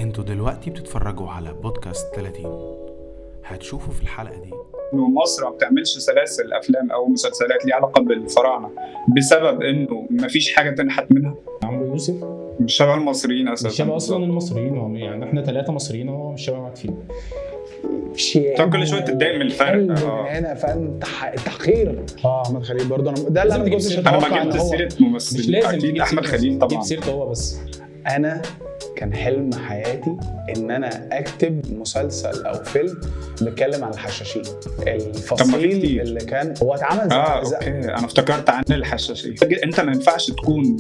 انتوا دلوقتي بتتفرجوا على بودكاست 30. هتشوفوا في الحلقة دي انه مصر ما بتعملش سلاسل افلام او مسلسلات ليها علاقه بالفراعنه بسبب انه ما فيش حاجه تنحت منها. عمرو يوسف مش شبه المصريين اساسا، مش شبه اصلا المصريين، يعني احنا 3 مصريين هو مش شبه عارفين. طب كل شويه تتضايق من الفرق. هنا فاهم التحقير. احمد خليل برضه ده اللي انا ما كنتش انا اتوقع. ما جبت سيره ممثل، مش لازم اكيد احمد خليل تجيب طبعا. سيرته هو بس. انا كان حلم حياتي ان انا اكتب مسلسل او فيلم بيتكلم عن الحشاشين، الفصيل اللي كان هو اتعمل اوكي انا افتكرت عن الحشاشين. انت ما ينفعش تكون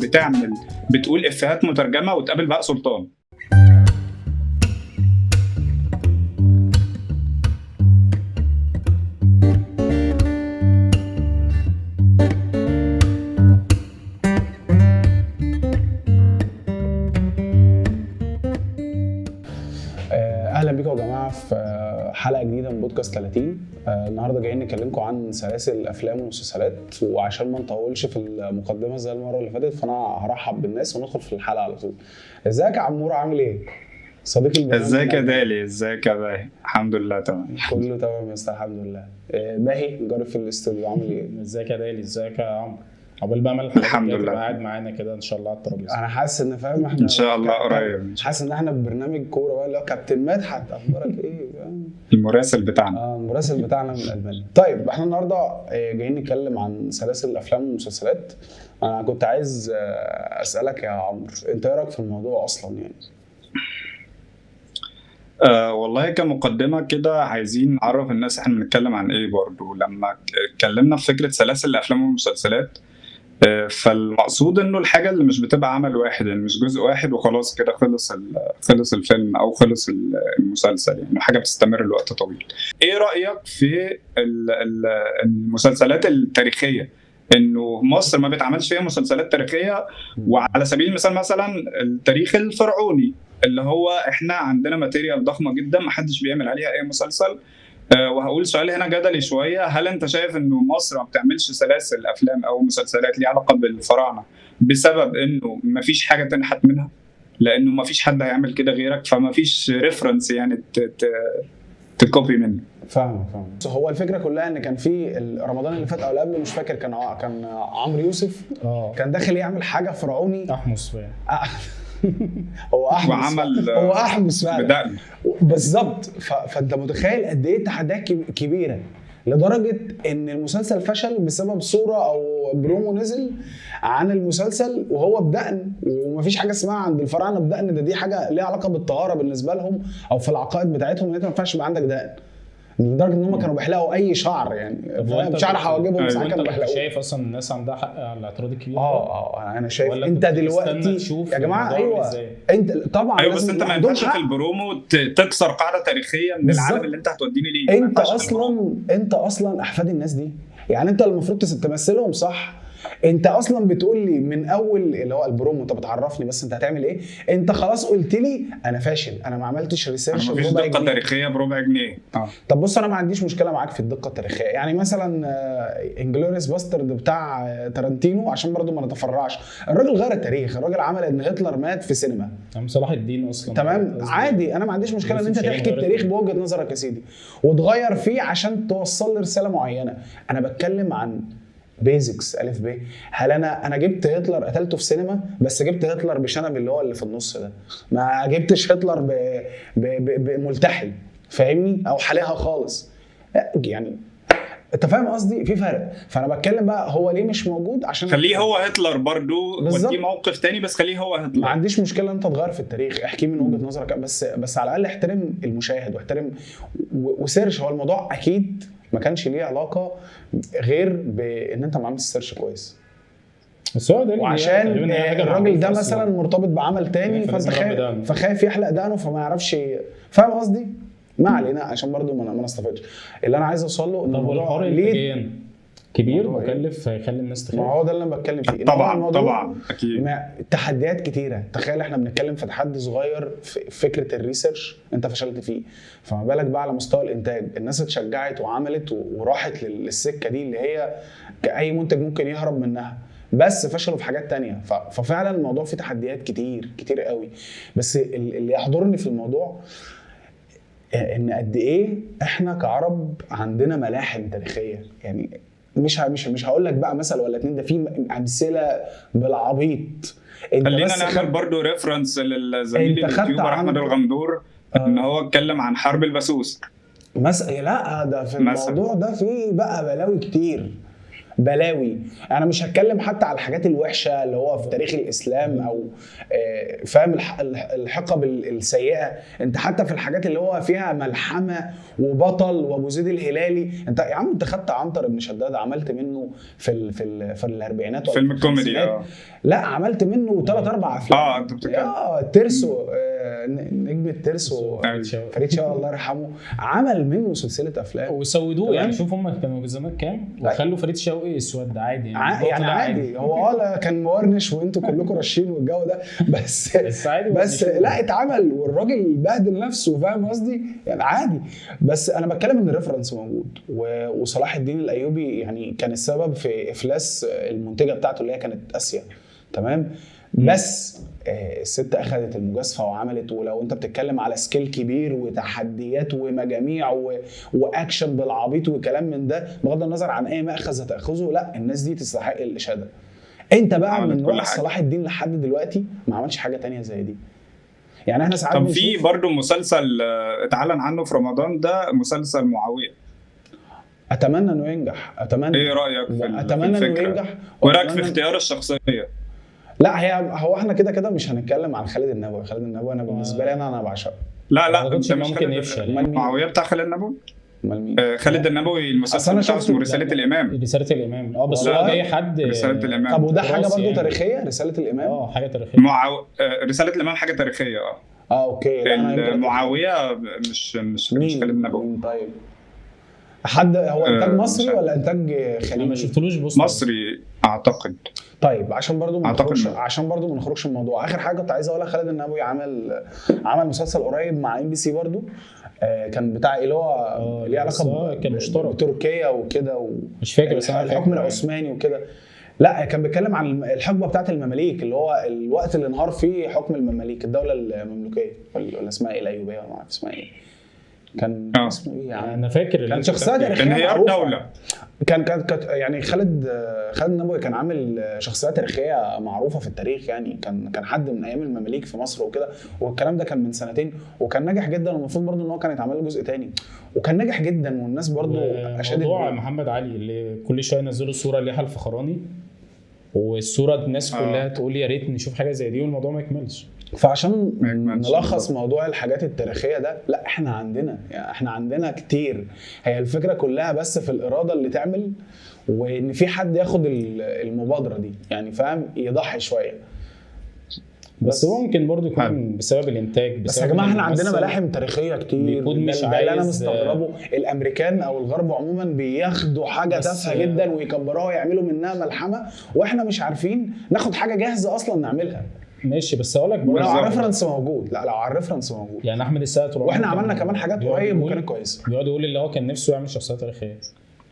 بتقول افيهات مترجمه وتقابل بقى سلطان. اهلا بيكم يا جماعه في حلقه جديده من بودكاست 30. النهارده جايين نكلمكم عن سلاسل الافلام والمسلسلات، وعشان ما نطولش في المقدمه زي المره اللي فاتت فانا هرحب بالناس وندخل في الحلقه على طول. ازيك يا عمور، عامل ايه صديقي البرنامج؟ ازيك يا دالي، ازيك يا باهي؟ الحمد لله تمام، كله تمام يا استاذ، الحمد لله. باهي جاري في الاستوديو، عامل ايه؟ ازيك يا دالي، ازيك يا عمرو؟ عقبال بقى الحمد لله قاعد معانا كده ان شاء الله على الترابيزه. انا حاسس ان فاهم احنا ان شاء الله قريب، حاسس ان احنا ببرنامج كوره بقى اللي هو كابتن مدحت، اخبارك ايه؟ المراسل بتاعنا. المراسل بتاعنا من المانيا. طيب احنا النهارده جايين نتكلم عن سلاسل الافلام والمسلسلات. انا كنت عايز اسالك يا عمرو، انت ايه رايك في الموضوع اصلا يعني؟ والله كمقدمة كده عايزين نعرف الناس احنا بنتكلم عن ايه. برضو لما اتكلمنا في فكرة سلاسل الافلام والمسلسلات، فالمقصود انه الحاجة اللي مش بتبقى عمل واحد، يعني مش جزء واحد وخلاص كده خلص الفيلم او خلص المسلسل، يعني حاجة بتستمر لوقت طويل. ايه رأيك في المسلسلات التاريخية؟ انه مصر ما بتعملش فيها مسلسلات تاريخية، وعلى سبيل المثال مثلا التاريخ الفرعوني اللي هو احنا عندنا ماتيريال ضخمه جدا ما حدش بيعمل عليها اي مسلسل. وهقول سؤال هنا جدلي شويه، هل انت شايف انه مصر ما بتعملش سلاسل افلام او مسلسلات ليها علاقه بالفراعنه بسبب انه ما فيش حاجه تنحت منها، لانه ما فيش حد هيعمل كده غيرك، فما فيش ريفرنس يعني تكوبي منه؟ فاهم. هو الفكره كلها ان كان في رمضان اللي فات او اللي قبله مش فاكر، كان عمرو يوسف كان داخل يعمل حاجه فرعوني احمس هو احمس بدأنا بالظبط. فانت متخيل قد ايه تحديات كبيره، لدرجه ان المسلسل فشل بسبب صوره او برومو نزل عن المسلسل وهو بدقن، ومفيش حاجه اسمها عند الفراعنه بدقن، دي حاجه ليها علاقه بالطهاره بالنسبه لهم او في العقائد بتاعتهم، ان انت ما ينفعش يبقى عندك دقن، لدرجه ان هم كانوا بيحلقوا اي شعر، يعني شعر حواجبهم ساعات كانوا بيحلقوا. شايف اصلا الناس عندها حق على الاعتراض الكبير؟ انا شايف انت دلوقتي يا جماعه، ايوه انت طبعا بس انت ما ينفعش في البرومو تكسر قاعده تاريخيه من العالم اللي انت هتوديني ليه. انت اصلا احفاد الناس دي، يعني انت المفروض تمثلهم صح. انت اصلا بتقول لي من اول اللي هو البرومو انت بتعرفني بس انت هتعمل ايه، انت خلاص قلت لي انا فاشل، انا ما عملتش ريسيرش بربع جنيه، دقه تاريخيه بربع جنيه. طب بص، انا ما عنديش مشكله معاك في الدقه التاريخيه، يعني مثلا انجلوريس باسترد بتاع تارانتينو، عشان برضو ما نتفرعش، الراجل غير التاريخ، الراجل عمل ان هتلر مات في سينما، صلاح الدين اصلا تمام عادي، انا ما عنديش مشكله ان انت تحكي التاريخ بوجهه نظرك يا سيدي وتغير فيه عشان توصل لي رساله معينه. انا بتكلم عن بيزكس الف ب. هل انا جبت هتلر قتلته في سينما، بس جبت هتلر بشنب اللي هو اللي في النص ده، ما جبتش هتلر بملتحي، فاهمني، او حالها خالص، يعني انت فاهم قصدي، في فرق. فانا بتكلم بقى هو ليه مش موجود، عشان خليه هو هتلر برضو، ودي موقف تاني، بس خليه هو هتلر. ما عنديش مشكله انت تغير في التاريخ، احكي من وجهه نظرك، بس على الاقل احترم المشاهد واحترم وسيرش. هو الموضوع اكيد ما كانش ليه علاقه غير بان انت ما عملتش سيرش كويس، بس هو ده وعشان الراجل ده مثلا مرتبط بعمل تاني فانت فخايف يحلق دقنه فما يعرفش، فاهم قصدي؟ ما علينا عشان برضو ما نستفدش. اللي انا عايز اوصل له ان الموضوع ليه كبير مكلف هيخلي الناس تخاف. ما هو ده اللي انا بتكلم فيه. طبعا اكيد تحديات كتيره. تخيل احنا بنتكلم في تحدي صغير في فكره الريسيرش انت فشلت فيه، فما بالك بقى على مستوى الانتاج. الناس اتشجعت وعملت وراحت للسكه دي اللي هي اي منتج ممكن يهرب منها، بس فشلوا في حاجات تانية. ففعلا الموضوع فيه تحديات كتير قوي. بس اللي يحضرني في الموضوع ان قد ايه احنا كعرب عندنا ملاحم تاريخيه. يعني مش هقول لك بقى مثل ولا اتنين، ده في امثله بالعبيط. خلينا نعمل برضو ريفرنس للزميل اليوتيوبر احمد الغندور ان هو اتكلم عن حرب البسوس لا ده في الموضوع ده فيه بقى بلاوي كتير، بلاوي. انا مش هتكلم حتى على الحاجات الوحشه اللي هو في تاريخ الاسلام او فاهم الحقب السيئه. انت حتى في الحاجات اللي هو فيها ملحمه وبطل وابو زيد الهلالي، انت يا عم انت خدت عنتر بن شداد عملت منه في الاربعينات فيلم كوميدي. لا عملت منه 3-4 افلام. انت بتتكلم الترسو، نجم الترسو فريد شوقي الله يرحمه عمل منه سلسله افلام وسودوه. يعني شوف هم كانوا زمان كام وخلوا فريد شوقي اسود عادي يعني عادي. هو كان مورنش وانتوا كلكم رشين والجو ده بس عادي. بس لا اتعمل والراجل بهدل نفسه، فاهم قصدي؟ يعني عادي. بس انا بتكلم ان الريفرنس موجود، وصلاح الدين الايوبي يعني كان السبب في افلاس المنتجه بتاعته اللي هي كانت اسيا، تمام. بس الست اخذت المجازفه وعملت. ولو انت بتتكلم على سكيل كبير وتحديات ومجاميع واكشن بالعبيط وكلام من ده، بغض النظر عن اي ماخذ هتاخذه، لا الناس دي تستحق الاشاده. انت بقى من وقت صلاح الدين لحد دلوقتي ما عملش حاجه تانية زي دي. يعني احنا ساعات طب في برضو مسلسل اتعلن عنه في رمضان ده، مسلسل معاويه. اتمنى انه ينجح. ايه رايك في اتمنى انه ينجح. ورايك في اختيار الشخصيه؟ لا هو احنا كده مش هنتكلم عن خالد النبوي. خالد النبوي انا بالنسبه لي انا بعشقه. لا انت ممكن يفشل. معاويه بتاع خالد النبوي. امال مين؟ خالد النبوي المسلسل بتاعه اسمه رساله الامام. رساله الامام بس هو جاي حد رساله الامام. طب وده حاجه برضه تاريخيه؟ رساله الامام حاجه تاريخيه. رساله الامام حاجه تاريخيه. اوكي. معاويه مش خالد النبوي. طيب حد هو انتاج مصري ولا انتاج خليجي؟ ما شفتلوش. مصري اعتقد. طيب عشان برضو ما نخرجش من الموضوع، اخر حاجه كنت عايز اقولها، خالد النبوي عمل مسلسل قريب مع MBC برضو، كان بتاع اللي هو ليه علاقه كان مشترك بتركيا وكده مش فاكر بس الحكم العثماني وكده. لا كان بيتكلم عن الحقبه بتاعت المماليك، اللي هو الوقت اللي انهار فيه حكم المماليك، الدوله المملوكيه ولا اسمها ايه، الايوبيه ولا ما اعرف اسمها ايه. كان اسمه ايه يعني؟ انا فاكر كان شخصيه تاريخيه انهيار دوله. كان يعني خالد النبوي كان عامل شخصيه تاريخيه معروفه في التاريخ. يعني كان حد من ايام المماليك في مصر وكده، والكلام ده كان من سنتين وكان ناجح جدا. والمفروض برضو ان هو كان يتعمل له جزء تاني وكان ناجح جدا، والناس برضو اشادت. موضوع محمد علي اللي كل شويه ينزلوا صوره ليحيى الفخراني، والصوره الناس كلها تقول يا ريت نشوف حاجه زي دي والموضوع ما يكملش. فعشان نلخص موضوع الحاجات التاريخيه ده، لا احنا عندنا كتير. هي الفكره كلها بس في الاراده اللي تعمل، وان في حد ياخد المبادره دي، يعني فاهم، يضحي شويه. بس ممكن برضو يكون بسبب الانتاج. بس يا جماعه احنا عندنا ملاحم تاريخيه كتير. مش ده اللي انا مستغربه. الامريكان او الغرب عموما بياخدوا حاجه تافهه جدا ويكبروها ويعملوا منها ملحمه، واحنا مش عارفين ناخد حاجه جاهزه اصلا نعملها. ماشي بس اقول لك لو على الريفرنس موجود. لو على الريفرنس موجود يعني احمد السقا واحنا عملنا كمان حاجات قريب وكانت كويسه. بيقعد يقول اللي هو كان نفسه يعمل شخصيه تاريخيه،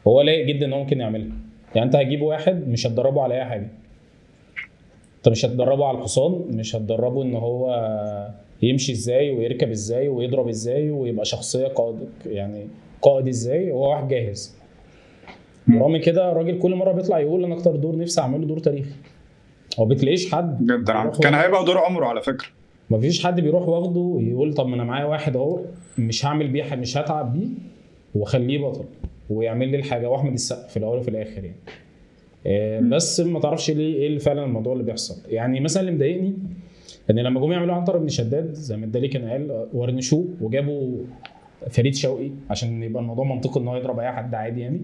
هو لايق جدا ان هو ممكن يعملها. يعني انت هتجيب واحد مش هتدربه على اي حاجه، انت مش هتدربه على الحصان، مش هتدربه ان هو يمشي ازاي ويركب ازاي ويضرب ازاي ويبقى شخصيه قائد ازاي. هو واحد جاهز. رغم كده الراجل كل مره بيطلع يقول انا اكتر دور نفسي اعمله دور تاريخي. هو بتلاقيش حد جدا كان هيبقى دور عمره على فكره. مفيش حد بيروح واخده يقول طب ما انا معايا واحد اهو مش هعمل بيه، مش هتعب بيه واخليه بطل ويعمل لي الحاجه. واحمد السقا في الاول وفي الاخر يعني بس ما تعرفش ليه ايه اللي فعلا الموضوع اللي بيحصل. يعني مثلا اللي مضايقني ان لما جم يعملوا عنتر بن شداد زي ما الدالي كان قال ورنشوه وجابوا فريد شوقي عشان يبقى الموضوع منطقي ان هو يضرب اي حد عادي يعني.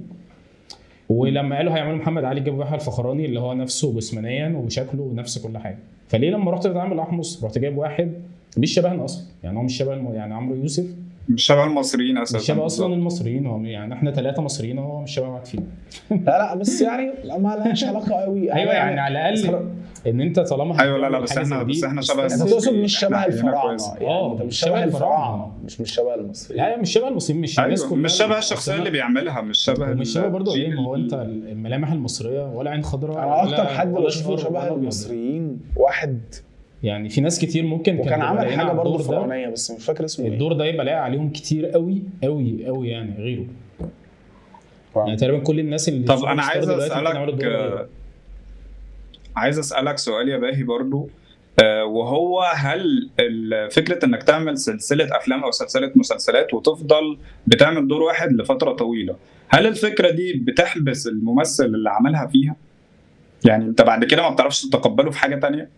ولما قالوا هيعملوا محمد علي جابوا يحيى الفخراني اللي هو نفسه جسمانيا وشكله ونفس كل حاجه. فليه لما رحت تعمل احمص رحت جايب واحد مش شبهنا اصلا؟ يعني هو مش شبه يعني عمرو يوسف مش شبه المصريين اساسا. مش شبه اصلا المصريين. هو يعني احنا 3 مصريين هو مش شبه واحد فينا. لا بس يعني ما لهاش علاقه قوي. ايوه يعني على الاقل ان انت طالما ايوه لا هتعمل بس حاجة زي احنا دي، بس احنا شبه انت استثمر. تقصد مش شبه إحنا الفراعنه كويس. يعني انت مش شبه الفراعنه مش شبه المصريين. لا مش شبه المصريين، مش الناس ايوه كلها مش شبه الشخصيه اللي بيعملها، مش شبه ومش شبه برضه ايه، الجيل ما هو انت الملامح المصريه ولا عين خضراء انا اكتر ولا- حد ولا بشوفه شعر شبه ولا أبيض. المصريين واحد، يعني في ناس كتير ممكن وكان تبقى عمل لاقيين حاجه على برضه الدور ده. فرعونيه بس مش فاكر اسمه ايه. الدور ده يبقى لاقي عليهم كتير قوي قوي قوي يعني غيره. يعني تقريبا كل الناس اللي طب سوبر انا ستار عايز دلوقتي ممكن يعملوا الدور ده غيره. اسالك عايز اسالك سؤال يا باهي برضو، وهو هل فكره انك تعمل سلسله افلام او سلسله مسلسلات وتفضل بتعمل دور واحد لفتره طويله، هل الفكره دي بتحبس الممثل اللي عملها فيها؟ يعني انت بعد كده ما بتعرفش تتقبله في حاجه تانية؟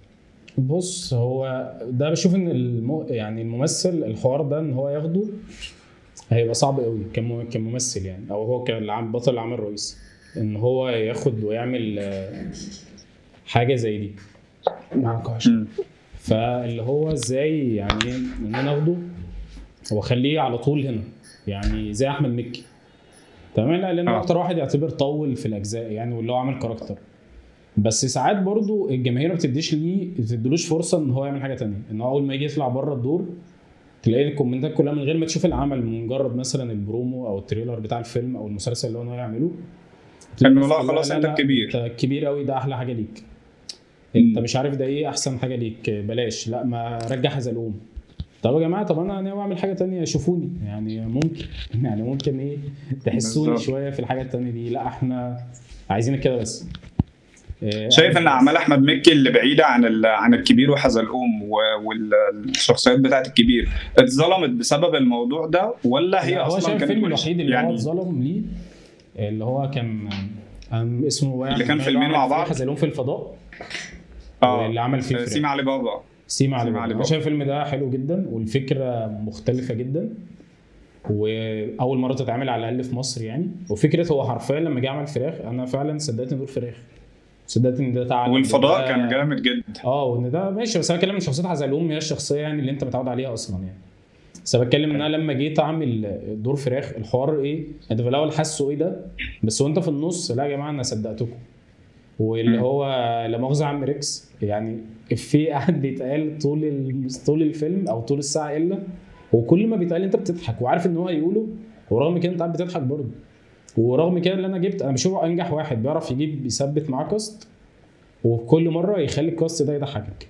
بص هو ده بشوف ان يعني الممثل الحوار ده ان هو ياخده هيبقى صعب قوي كممثل يعني، او هو كبطل العمل الرئيسي ان هو ياخد ويعمل حاجه زي دي. معاك عشان فاللي هو ازاي يعني ان انا اخده واخليه على طول هنا، يعني زي احمد مكي تمام، لا لانه اكتر واحد يعتبر طول في الاجزاء يعني، واللي هو عامل كاركتر. بس ساعات برضو الجماهير ما بتديلوش فرصه ان هو يعمل حاجه تانية، ان هو اول ما يجي يطلع بره الدور تلاقي الكومنتات كلها من غير ما تشوف العمل، من مجرد مثلا البرومو او التريلر بتاع الفيلم او المسلسل اللي هو يعمله، انه لا خلاص انت الكبير، انت الكبير قوي، ده احلى حاجه ليك، انت مش عارف ده ايه احسن حاجه ليك، بلاش، لا ما رجع حزلقوم. طب يا جماعه، طب انا ناوي اعمل حاجه تانية، شوفوني يعني، ممكن ايه تحسوني بالظبط. شويه في الحاجه التانية دي، لا احنا عايزينك كده بس. شايف ان اعمال احمد مكي اللي بعيده عن الكبير وحزلقوم والشخصيات بتاعت الكبير اتظلمت بسبب الموضوع ده، ولا هي هو اصلا شايف كانت الفيلم وحشة؟ الوحيد اللي يعني هو اتظلم ليه اللي هو كان اسمه اللي كان فيلمين مع بعض، حزلقوم في الفضاء، اللي عمل فيه سيما علي بابا. سيما علي بابا. انا شايف الفيلم ده حلو جدا والفكره مختلفه جدا، واول مره تتعمل على الاقل في مصر يعني، وفكره هو حرفيا لما جه عمل فراخ انا فعلا صدقت ان دول فراخ، صدقت ان ده تعالى، والفضاء كان جامد جدا. وان ده ماشي، بس انا بتكلم ان شخصيه حزلقوم هي الشخصيه يعني اللي انت متعود عليها اصلا يعني. بس انا بتكلم ان انا لما جيت اعمل دور فراخ الحوار ايه، انت في الاول حاسه ايه ده، بس وانت في النص لا يا جماعه انا صدقتكم. واللي هو لا مؤاخذه عم ريكس يعني، في قاعد بيتقال طول الفيلم او طول الساعه الا، وكل ما بيتقال انت بتضحك وعارف ان هو هيقوله، ورغم كده انت قاعد بتضحك برضه. ورغم كده اللي انا بشوفه انجح واحد بيعرف يثبت معاه كاست، وكل مره يخلي الكاست ده يضحكك.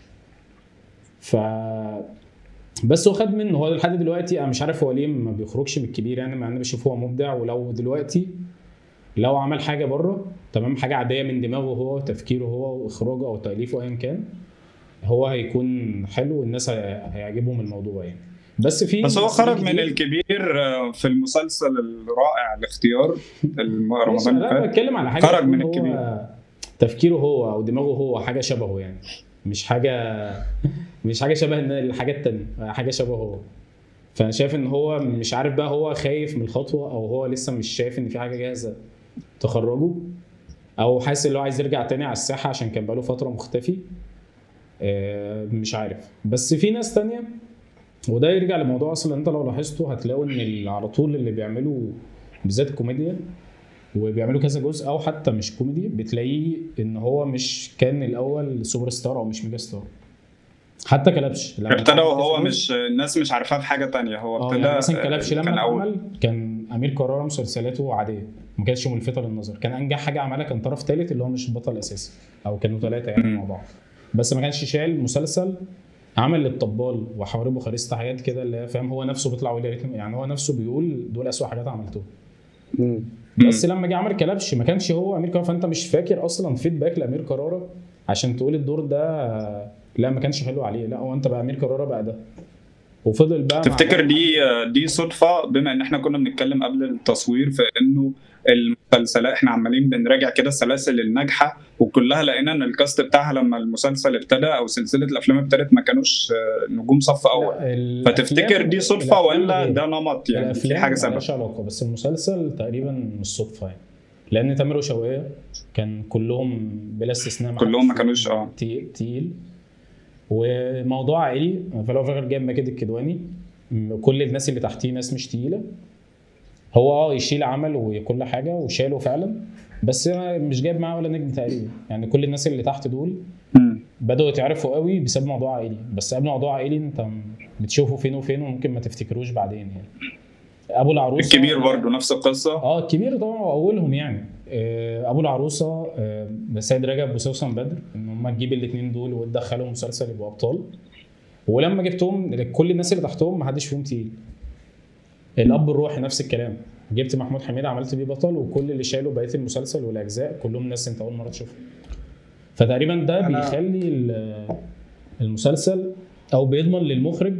بس هو خد منه، هو لحد دلوقتي انا مش عارف هو ليه ما بيخرجش من الكبير يعني، مع ان بشوفه هو مبدع، ولو دلوقتي لو عمل حاجه بره تمام، حاجه عاديه من دماغه هو وتفكيره هو واخراجه او تاليفه ايا كان، هو هيكون حلو والناس هيعجبهم الموضوع يعني. بس هو خرج من الكبير في المسلسل الرائع الاختيار رمضان اللي فات، بتكلم على حاجه خرج من الكبير، تفكيره هو او دماغه هو حاجه شبهه يعني، مش حاجه شبه الحاجات التانية، حاجه شبهه هو. فانا شايف ان هو مش عارف بقى هو خايف من الخطوه، او هو لسه مش شايف ان في حاجه جاهزه تخرجه، او حاسس ان هو عايز يرجع تاني على الساحه عشان كان بقاله فتره مختفي، مش عارف. بس في ناس تانية، وده يرجع لموضوع اصلا انت لو لاحظته هتلاقوا ان على طول اللي بيعملوا بالذات الكوميديا وبيعملوا كذا جزء او حتى مش كوميدي، بتلاقيه ان هو مش كان الاول سوبر ستار او مش ميجا ستار، حتى كلبش لما ابتدى وهو مش الناس مش عارفاه في حاجه تانية، هو ابتدى يعني مثلا كلبش لما اتعمل كان امير كرارة مسلسلاته عاديه ما كانتش ملفته للنظر، كان انجح حاجه عملها كان طرف ثالث اللي هو مش البطل الاساسي، او كانوا ثلاثه يعني مع بعض، بس ما كانش شايل مسلسل عمل للطبال وحواري بوخارست حاجات كده اللي هي فاهم، هو نفسه بيطلع ويقول يعني هو نفسه بيقول دول اسوء حاجات عملتوها. بس لما جه عمل كلبش ما كانش هو امير كرارة، فانت مش فاكر اصلا فيدباك لامير كرارة عشان تقول الدور ده لا ما كانش حلو عليه، لا هو انت بقى امير كرارة بقى ده، وفضل بقى. تفتكر دي صدفه، بما ان احنا كنا بنتكلم قبل التصوير في انه المسلسلات احنا عمالين بنراجع كده السلاسل الناجحه وكلها لقينا ان الكاست بتاعها لما المسلسل ابتدى او سلسله الافلام ابتدت ما كانوش نجوم صف اول، فتفتكر دي صدفه ولا ده نمط يعني في حاجه سبب؟ مالهاش علاقه، بس المسلسل تقريبا مش صدفه يعني، لان تامر وشوقية كان كلهم بلا استثناء كلهم ما كانوش تقيل، وموضوع عائلي، فلو فاكر جايب ماجد الكدواني كل الناس اللي تحتيه ناس مش تقيله، هو يشيل عمل وكل حاجه وشاله فعلا، بس مش جايب معاه ولا نجم تقريبا يعني، كل الناس اللي تحت دول بدأوا يتعرفوا قوي بسبب موضوع عائلي، بس قبل موضوع عائلي انت بتشوفه فين وفين وممكن ما تفتكروش بعدين يعني. ابو العروسه الكبير برضو نفس القصه. الكبير طبعا اولهم يعني. ابو العروسه سيد رجب وسوسن بدر، ان هم تجيب الاثنين دول وتدخلهم مسلسل يبقوا ابطال. ولما جبتهم كل الناس اللي تحتهم ما حدش فيهم تقيل. الاب الروحي نفس الكلام، جبت محمود حميد عملت بيه بطل، وكل اللي شالوا بقيه المسلسل والاجزاء كلهم ناس انت اول مره تشوفها. فتقريبا ده بيخلي المسلسل او بيضمن للمخرج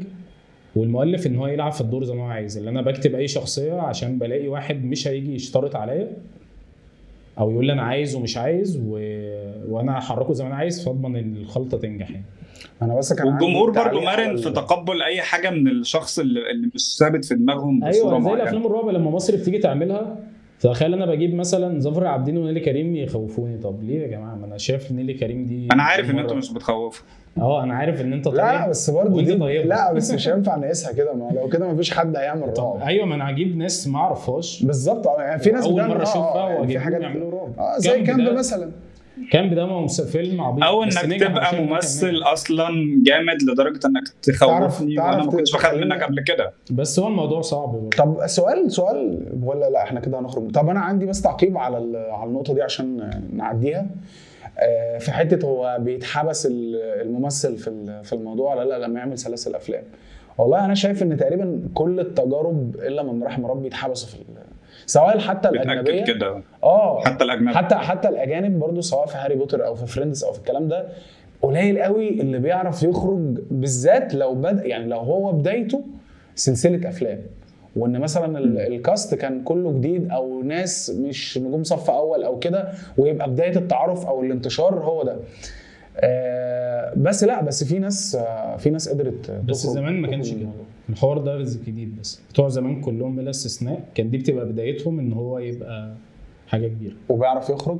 والمؤلف ان هو يلعب في الدور زي ما هو عايز. اللي انا بكتب اي شخصيه عشان بلاقي واحد مش هيجي يشترط عليا او يقول لي انا عايز ومش عايز وانا هحركه زي ما انا عايز، فاضمن ان الخلطه تنجح يعني. انا بس كان والجمهور برضو مرن في تقبل اي حاجه من الشخص اللي مش ثابت في دماغهم بصوره ايوه، زي معينه. الافلام الرعب لما مصر بتيجي تعملها، تخيل انا بجيب مثلا ظافر عابدين ونيلي كريم يخوفوني. طب ليه يا جماعه؟ ما انا شايف نيلي كريم دي انا عارف ان انتوا مش بتخوفوا. انا عارف ان انت طيب. لا بس برضه دي طيب. لا بس مش هينفع نقيسها كده، ما لو كده مفيش حد هيعمل رعب. ايوه، ما انا هجيب ناس ما اعرفهاش بالظبط. يعني في ناس اول مره اشوفها يعني واجيب حاجات يعملوا رعب. زي كامب مثلا. كامب ده فيلم عبيط، او انك تبقى ممثل اصلا جامد لدرجه انك تخوفني وانا ما كنتش بخاف منك قبل كده. بس هو الموضوع صعب برضه. طب سؤال ولا لا احنا كده هنخرج؟ طب انا عندي بس تعقيب على النقطه دي عشان نعديها. في حته هو بيتحبس الممثل في الموضوع لا لما يعمل سلاسل افلام. والله انا شايف ان تقريبا كل التجارب الا من رحم ربي اتحبسوا في سواء حتى الاجنبيه كده. حتى الاجنبي حتى الاجانب برضو، سواء في هاري بوتر او في فريندز او في الكلام ده. قليل قوي اللي بيعرف يخرج، بالذات لو يعني لو هو بدايته سلسله افلام، وان مثلا الكاست كان كله جديد او ناس مش نجوم صف اول او كده، ويبقى بدايه التعارف او الانتشار هو ده. بس في ناس قدرت. بس زمان ما كانش كده الحوار ده، رزق جديد. بس بتوع زمان كلهم بلا استثناء كان دي بتبقى بدايتهم ان هو يبقى حاجه كبيره وبيعرف يخرج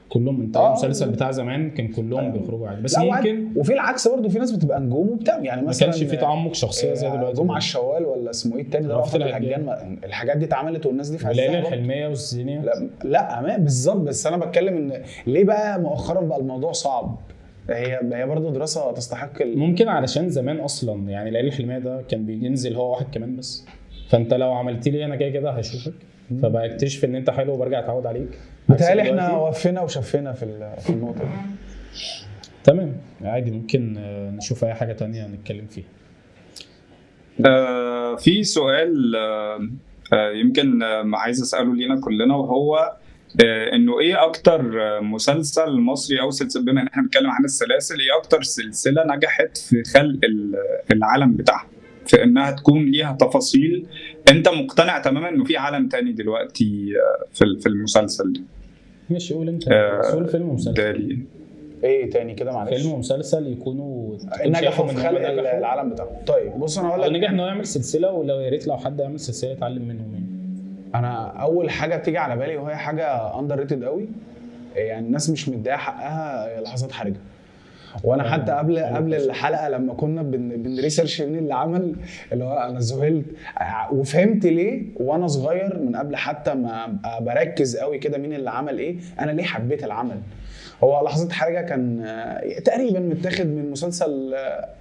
كلهم. انت المسلسل بتاع زمان كان كلهم بيخرجوا عادي، بس ممكن وفي العكس برضه في ناس بتبقى نجوم وبتعمل يعني مثلا ما كانش في تعمق شخصيه زي دلوقتي. جمعه الشوال ولا اسمه ايه التاني ده، رأفت الهجان، الحاجات دي اتعملت والناس دي في عزها. ليلى الحلميه والزينيه لا بالظبط. بس انا بتكلم ان ليه بقى مؤخرا بقى الموضوع صعب. هي برضه دراسه تستحق ممكن علشان زمان اصلا يعني ليلى الحلميه ده كان بينزل هو واحد كمان بس، فانت لو عملت لي انا كده هشوفك، فبقى اكتشف ان انت حلو وبرجع اتعود عليك. بتهيألي احنا وفينا وشفينا في النقطه دي. تمام عادي، ممكن نشوف اي حاجه تانية نتكلم فيها. في سؤال يمكن عايز اساله لينا كلنا، وهو انه ايه اكتر مسلسل مصري او سلسله، بما ان احنا بنتكلم عن السلاسل، ايه اكتر سلسله نجحت في خلق العالم بتاعها، في انها تكون ليها تفاصيل انت مقتنع تماما انه في عالم تاني دلوقتي في المسلسل ده؟ ماشي، قول انت. قول فيلم ومسلسل. ايه تاني كده معلش؟ فيلم ومسلسل يكونوا نجحوا في خلق العالم بتاعهم. طيب بص انا هقول لك، نجح انه يعمل سلسله، ولو يا ريت لو حد يعمل سلسله يتعلم منهم يعني. انا اول حاجه بتيجي على بالي وهي حاجه اندر ريتد قوي، يعني الناس مش مديها حقها، لحظات حرجه. وانا حتى قبل الحلقه لما كنا بنريسيرش مين اللي عمل، اللي هو انا ذهلت وفهمت ليه وانا صغير، من قبل حتى ما بركز قوي كده مين اللي عمل ايه، انا ليه حبيت العمل. هو لحظات حرجه كان تقريبا متاخد من مسلسل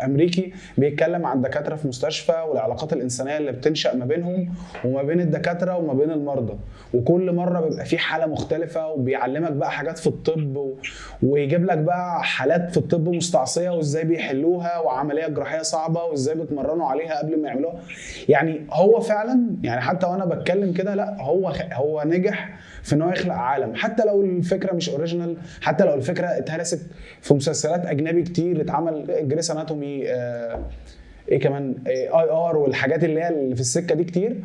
امريكي بيتكلم عن دكاتره في مستشفى والعلاقات الانسانيه اللي بتنشا ما بينهم وما بين الدكاتره وما بين المرضى، وكل مره بيبقى في حاله مختلفه، وبيعلمك بقى حاجات في الطب ويجيب لك بقى حالات في الطب مستعصيه وازاي بيحلوها، وعمليه جراحيه صعبه وازاي بيتمرنوا عليها قبل ما يعملوها. يعني هو فعلا يعني حتى وانا بتكلم كده، لا هو نجح في انه يخلق عالم، حتى لو الفكره مش اوريجينال، حتى لو الفكره اتهرست في مسلسلات اجنبي كتير اتعمل، جريس اناتومي، ايه كمان، IR والحاجات اللي هي اللي في السكه دي كتير.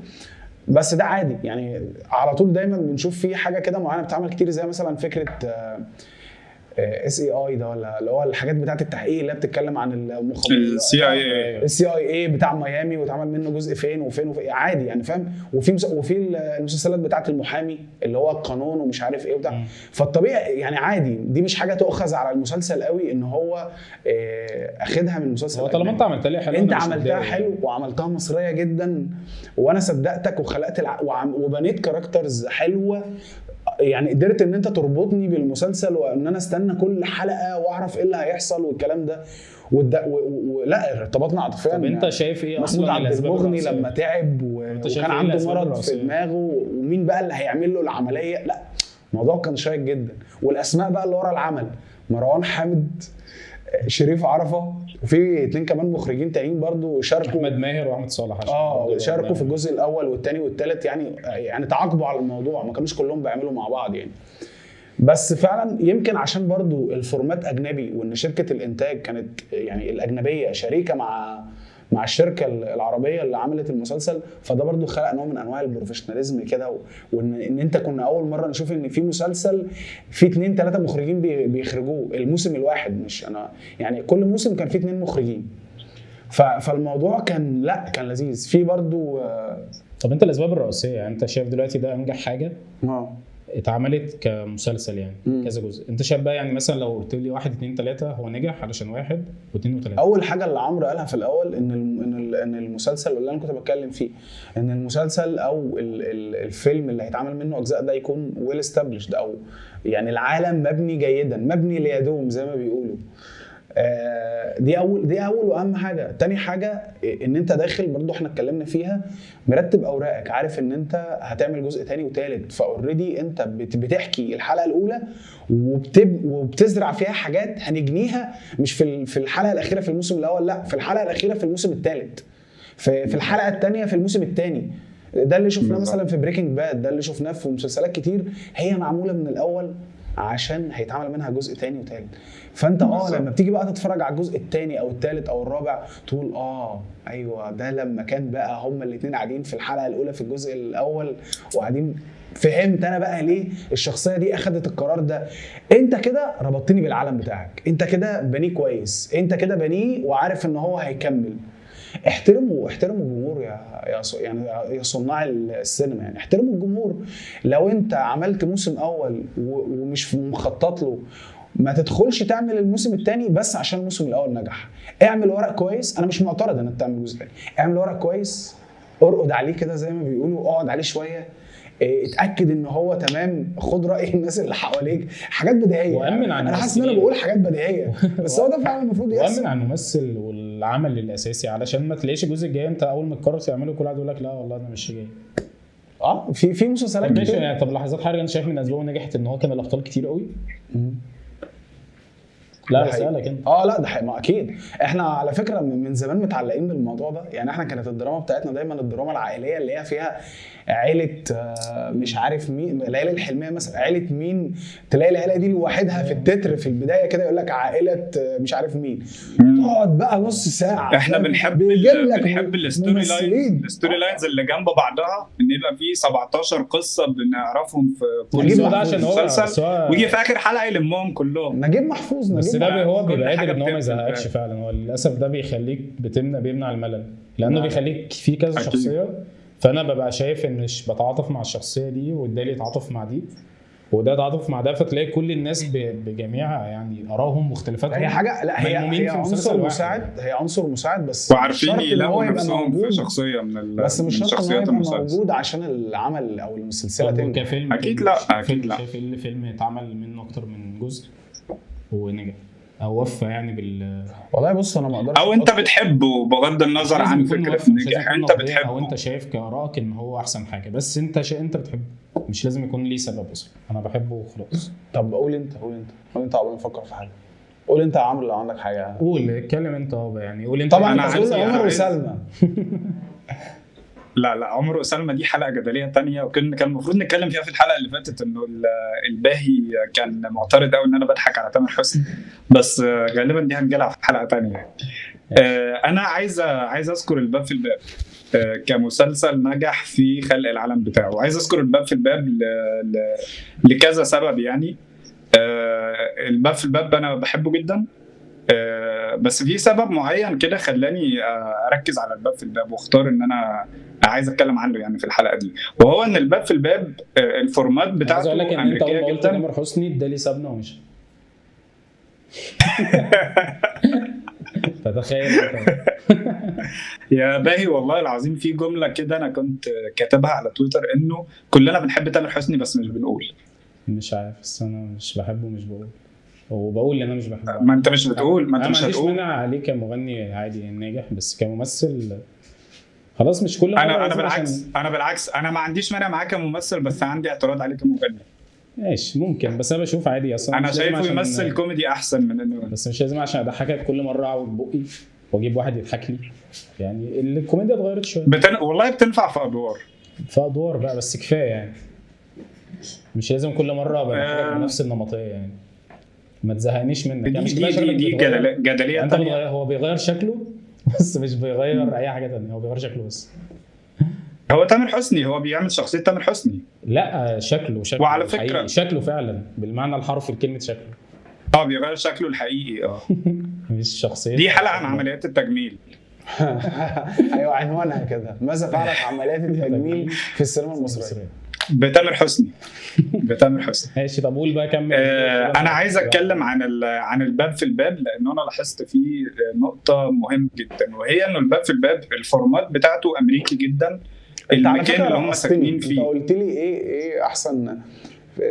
بس ده عادي يعني، على طول دايما بنشوف فيه حاجه كده معينه بتتعمل كتير، زي مثلا فكره SAI ده، ولا اللي هو الحاجات بتاعه التحقيق اللي بتتكلم عن المخابرات، CIA بتاع ميامي، واتعمل منه جزء فين وفين عادي يعني، فاهم. وفي المسلسلات بتاعه المحامي اللي هو القانون ومش عارف ايه وبتاع. فالطبيعي يعني عادي، دي مش حاجه تؤخذ على المسلسل قوي ان هو اخدها من المسلسل. هو طالما انت عملتها لي حلو، انت عملتها حلو وعملتها مصريه جدا، وانا صدقتك وخلقت وبنيت كاركترز حلوه يعني قدرت ان انت تربطني بالمسلسل وان انا استنى كل حلقه واعرف ايه اللي هيحصل والكلام ده لا ارتبطنا عاطفيا. طب انت شايف ايه محمود اصلا عبد الاسباب المغني الرئيسية؟ لما تعب انت شايف وكان ايه عنده الأسباب مرض في الرئيسية؟ دماغه، ومين بقى اللي هيعمل له العمليه؟ لا الموضوع كان شيق جدا. والاسماء بقى اللي ورا العمل، مروان حامد، شريف عرفة، وفي 2 كمان مخرجين تانيين برضو شاركوا، احمد ماهر واحمد صالح عشان شاركوا في الجزء الاول والثاني والثالث، يعني تعاقبوا على الموضوع، ما كانوش كلهم بيعملوا مع بعض يعني. بس فعلا يمكن عشان برضو الفورمات اجنبي، وان شركه الانتاج كانت يعني الاجنبيه شريكه مع الشركه العربيه اللي عملت المسلسل، فده برضو خلق نوع من انواع البروفيشناليزم كده، وان انت كنا اول مره نشوف ان في مسلسل في 2-3 مخرجين بيخرجوه الموسم الواحد، مش انا يعني كل موسم كان فيه 2 مخرجين. فالموضوع كان كان لذيذ في برضو. طب انت الاسباب الرئيسيه يعني انت شايف دلوقتي ده انجح حاجه اتعملت كمسلسل يعني كذا جزء، انت شايف بقى يعني مثلا لو قلت لي 1 2 3 هو نجح علشان 1 و2 و3؟ اول حاجه اللي عمرو قالها في الاول ان المسلسل اللي انا كنت بتكلم فيه، ان المسلسل او الفيلم اللي هيتعمل منه اجزاء ده يكون ويل استابليشد، او يعني العالم مبني جيدا، مبني ليدوم زي ما بيقولوا. دي اول واهم حاجه. تاني حاجه ان انت داخل برضو احنا اتكلمنا فيها، مرتب اوراقك، عارف ان انت هتعمل جزء تاني وتالت، فاوريدي انت بتحكي الحلقه الاولى وبتزرع فيها حاجات هنجنيها مش في الحلقه الاخيره في الموسم الاول، لا في الحلقه الاخيره في الموسم الثالث، في الحلقه الثانيه في الموسم الثاني. ده اللي شفناه مثلا في بريكنج باد، ده اللي شفناه في مسلسلات كتير هي معموله من الاول عشان هيتعمل منها جزء تاني وتالت. فانت لما بتيجي بقى تتفرج على الجزء الثاني او الثالث او الرابع تقول ايوه ده لما كان بقى هما الاثنين قاعدين في الحلقه الاولى في الجزء الاول وقاعدين، فهمت انا بقى ليه الشخصيه دي اخذت القرار ده. انت كده ربطتني بالعالم بتاعك، انت كده بنيه كويس، انت كده بنيه وعارف ان هو هيكمل. احترموا الجمهور يا صناع السينما، يعني احترموا الجمهور. لو انت عملت موسم اول ومش مخطط له، ما تدخلش تعمل الموسم الثاني بس عشان الموسم الاول نجح. اعمل ورق كويس، انا مش معترض ان انت تعمل جزء ثاني، اعمل ورق كويس، ارقد عليه كده زي ما بيقولوا، اقعد عليه شويه، اتاكد ان هو تمام، خد راي الناس اللي حواليك، حاجات بديهيه وامن عن انا حاسس ان انا بقول حاجات بديهيه بس هو ده فعلا المفروض يحصل. وامن عن الممثل والعمل الاساسي علشان ما تلاقيش الجزء الجاي انت اول ما تقرر تعمله كل واحد يقول لك لا والله انا مش جاي. في مسلسلات كتير يعني. طب لحظات حرجه، انا شايف من اسبابه نجحت ان هو كان الابطال كتير قوي. لا بسألك انت. لا ده حقيقي، ما اكيد احنا على فكره من زمان متعلقين بالموضوع ده. يعني احنا كانت الدراما بتاعتنا دايما الدراما العائليه اللي هي فيها عيله مش عارف مين، العيله الحلميه مثلا، عيله مين، تلاقي العيله دي لوحدها في التتر في البدايه كده يقول لك عائله مش عارف مين، تقعد بقى نص ساعه. احنا بنحب الستوري لاينز اللي جنب بعضها، ان يبقى في 17 قصه بنعرفهم في كل مسلسل ويجي في اخر حلقه يلمهم كلهم. نجيب محفوظ بس ده هو بيبقى قادر ان هو ما يزهقكش فعلا. هو للاسف ده بيخليك بيمنع الملل، لانه بيخليك في كذا شخصيه، فانا ببقى شايف ان مش بتعاطف مع الشخصيه دي وده اللي يتعاطف مع دي وده يتعاطف مع ده، فتلاقي كل الناس بجميع يعني ارائهم مختلفاتهم. هي حاجه لا هي عنصر مساعد، هي عنصر مساعد بس وعارفين يلاقوا نفسهم في شخصيه من بس مش شرط ان هو يبقى موجود عشان العمل او السلسله تنجح. كفيلم اكيد لا اكيد لا. شايف ان فيلم اتعمل منه اكتر من جزء ونجح او وفى يعني والله بص انا ما اقدرش، او انت بتحبه بغض النظر عن فكره نجاح انت بتحبه او انت شايف كارائك ان هو احسن حاجه، بس انت بتحبه، مش لازم يكون ليه سبب اصلا، انا بحبه وخلاص. طب قول انت قبل ما نفكر في حاجه. قول انت يا عمرو لو عندك حاجه. قول اتكلم انت يعني قول انت. طبعا انا عايز عمر وسلمى. لا عمر وسلمى دي حلقه جدليه تانية، وكان المفروض نتكلم فيها في الحلقه اللي فاتت، انه الباهي كان معترض قوي ان انا بضحك على تامر حسني، بس غالبا دي هنجيلها في حلقه تانية. انا عايز اذكر الباب في الباب كمسلسل نجح في خلق العالم بتاعه، وعايز اذكر الباب في الباب لكذا سبب. يعني الباب في الباب انا بحبه جدا، بس في سبب معين كده خلاني اركز على الباب في الباب واختار ان انا عايز اتكلم عنه يعني في الحلقه دي، وهو ان الباب في الباب الفورمات بتاعته امريكيه جدا. تامر حسني ادالي سابنا ومشي. تتخيل يا باهي والله العظيم في جمله كده انا كنت كاتبها على تويتر، انه كلنا بنحب تامر حسني بس مش بنقول. مش عارف، بس انا مش بحبه، مش بقول، وبقول ان انا مش بحبه. ما انت مش بتقول، ما انت انا مش ما عنديش هتقول. مانع عليه كمغني عادي ناجح، بس كممثل خلاص مش كل مرة انا لازم بالعكس انا ما عنديش مانع معاك كممثل، بس عندي اعتراض عليك كمغني. ماشي ممكن، بس انا بشوف عادي اصلا. انا مش لازم شايفه عشان- يمثل كوميدي احسن من انه بس مش لازم عشان اضحكك كل مره اعوج بقي واجيب واحد يضحك لي. يعني الكوميديا اتغيرت شويه والله بتنفع في ادوار. في ادوار بقى، بس كفايه يعني. مش لازم كل مره بضحكك بنفس النمطيه يعني. ما تزهقنيش منك يعني. مش كفاية شكلك دي بيتغير. جدليه انت تانية. بتغير، هو بيغير شكله بس مش بيغير اي حاجه تانية، هو بيغير شكله بس. هو تامر حسني هو بيعمل شخصيه تامر حسني. لا شكله وعلى فكرة- الحقيقي، شكله فعلا بالمعنى الحرفي لكلمه شكله، بيغير شكله الحقيقي. مش شخصيه. دي حلقه عن عمليات التجميل. ايوه عنوانها كده، ماذا فعلت عمليات التجميل في السينما المصريه؟ بتامر حسني. ماشي، طب قول بقى كمل. انا عايز اتكلم عن الباب في الباب، لان انا لاحظت فيه نقطه مهمه جدا، وهي انه الباب في الباب الفورمات بتاعته امريكي جدا. انت على المكان فكره اللي هم ساكنين انت فيه. قلت لي ايه احسن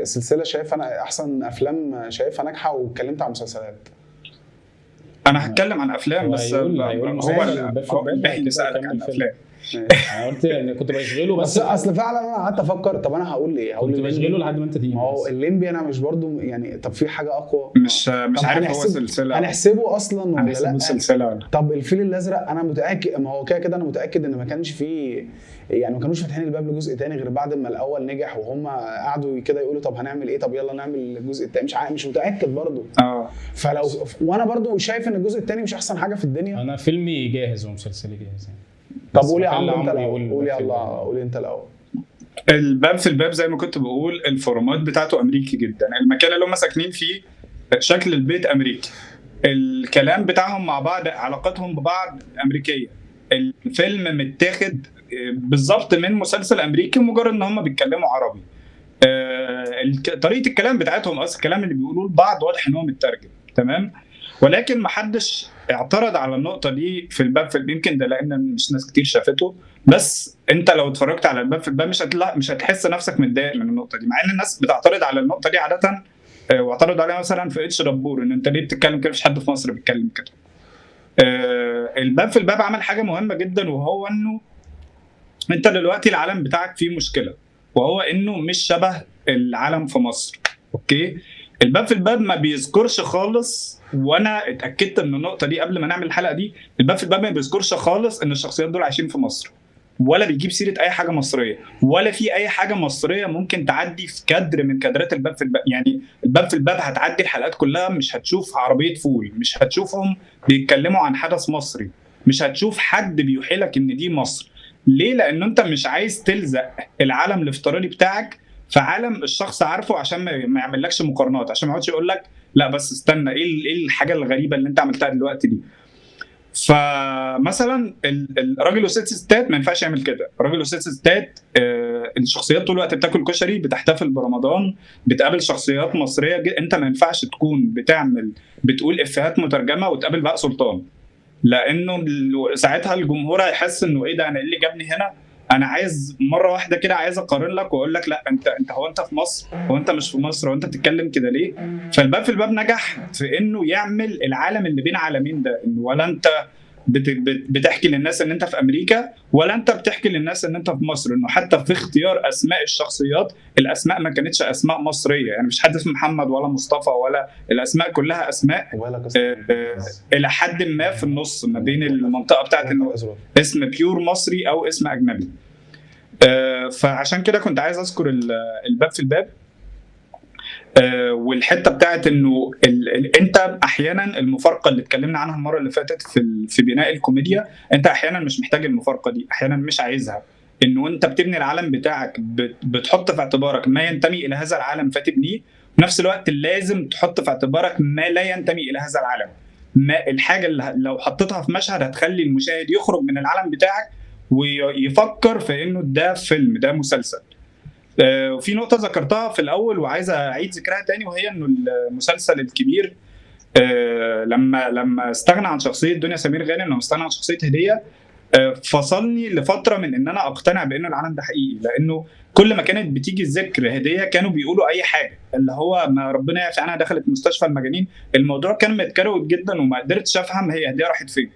سلسله شايف انا احسن افلام شايفها ناجحه، واتكلمت عن مسلسلات. انا هتكلم عن افلام بس هيقول هو الباقي اللي كده سالك كمل عن فيلم. افلام. انا قلت ان كنت بشغله بس بس اصل فعلا انا قعدت افكر، طب انا هقول ايه؟ كنت بشغله لحد ما انت تيجي. ما هو بس. الليمبي انا مش برضو يعني، طب في حاجه اقوى؟ مش طب عارف هو سلسله. هنحسبه اصلا ولا هنحسبه لا؟ سلسله. طب الفيل الازرق انا متاكد، ما هو كده انا متاكد ان ما كانش فيه يعني، ما كانوش فاتحين الباب لجزء تاني غير بعد ما الاول نجح، وهم قعدوا كده يقولوا طب هنعمل ايه، طب يلا نعمل الجزء التاني. مش متاكد برضو. فلو وانا برضو شايف ان الجزء التاني مش احسن حاجه في الدنيا. انا فيلمي جاهز ومسلسلي جاهز يعني. طب بس قول يا بخلي عمرو انت عمرو الاول، يقول قول يا الفيلم. الله، قول انت الاول. الباب في الباب زي ما كنت بقول الفورمات بتاعته امريكي جدا. المكان اللي هم ساكنين فيه شكل البيت امريكي. الكلام بتاعهم مع بعض، علاقتهم ببعض امريكيه. الفيلم متاخد بالظبط من مسلسل امريكي، مجرد ان هم بيتكلموا عربي. طريقه الكلام بتاعتهم اصلا الكلام اللي بيقولوه لبعض واضح ان هو مترجم تمام. ولكن ما حدش اعترض على النقطه دي في الباب في يمكن ده لان مش ناس كتير شافته. بس انت لو اتفرجت على الباب في الباب مش هتحس نفسك متضايق من النقطه دي، مع ان الناس بتعترض على النقطه دي عاده. واعترضوا عليها مثلا في اتش دبور، ان انت ليه بتتكلم كده، مفيش حد في مصر بيتكلم كده. الباب في الباب عمل حاجه مهمه جدا، وهو انه انت دلوقتي العالم بتاعك فيه مشكله، وهو انه مش شبه العالم في مصر. اوكي، الباب في الباب ما بيذكرش خالص، وانا اتاكدت من النقطه دي قبل ما نعمل الحلقه دي. الباب في الباب ما بيذكرش خالص ان الشخصيات دول عايشين في مصر، ولا بيجيب سيره اي حاجه مصريه، ولا في اي حاجه مصريه ممكن تعدي في كادر من كادرات الباب في الباب. يعني الباب في الباب هتعدي الحلقات كلها مش هتشوف عربيه فول، مش هتشوفهم بيتكلموا عن حدث مصري، مش هتشوف حد بيوحيلك ان دي مصر. ليه؟ لانه انت مش عايز تلزق العالم الافتراضي بتاعك في عالم الشخص عارفه، عشان ما يعملكش مقارنات، عشان ما يقعدش يقول لك لا بس استنى ايه الحاجه الغريبه اللي انت عملتها دلوقتي دي. فمثلا الراجل وست ستات ما ينفعش يعمل كده. الراجل وست ستات الشخصيات طول الوقت بتاكل كشري، بتحتفل برمضان، بتقابل شخصيات مصريه. انت ما ينفعش تكون بتقول افيهات مترجمه وتقابل بقى سلطان، لانه ساعتها الجمهور هيحس انه ايه ده، انا ايه اللي جابني هنا. انا عايز مره واحده كده عايز اقارن لك واقول لك لا انت هو انت في مصر، هو انت مش في مصر، هو انت بتتكلم كده ليه. فالباب في الباب نجح في انه يعمل العالم اللي بين عالمين ده، انه ولا انت بتحكي للناس ان انت في امريكا، ولا انت بتحكي للناس ان انت في مصر. انه حتى في اختيار اسماء الشخصيات، الاسماء ما كانتش اسماء مصريه، يعني مش حد اسمه محمد ولا مصطفى، ولا الاسماء كلها اسماء الى حد ما في النص ما بين المنطقه بتاعت انه اسم بيور مصري او اسم اجنبي. فعشان كده كنت عايز اذكر الباب في الباب. والحته بتاعت انه انت احيانا المفارقه اللي اتكلمنا عنها المره اللي فاتت في بناء الكوميديا، انت احيانا مش محتاج المفارقه دي، احيانا مش عايزها. انه انت بتبني العالم بتاعك بتحط في اعتبارك ما ينتمي الى هذا العالم فتبنيه، وفي نفس الوقت لازم تحط في اعتبارك ما لا ينتمي الى هذا العالم. ما الحاجه اللي لو حطيتها في مشهد هتخلي المشاهد يخرج من العالم بتاعك ويفكر في انه ده فيلم، ده مسلسل. وفي نقطة ذكرتها في الأول وعايز أعيد ذكرها تاني، وهي إنه المسلسل الكبير لما استغنى عن شخصية دنيا سمير غانم، لما استغنى عن شخصية هدية، فصلني لفتره من ان انا اقتنع بان العالم ده حقيقي، لانه كل ما كانت بتيجي الذكر هديه كانوا بيقولوا اي حاجه، اللي هو ما ربنا يعفي عنها دخلت مستشفى المجانين. الموضوع كان متكروت جدا وما قدرتش افهم هي هديه راحت فين.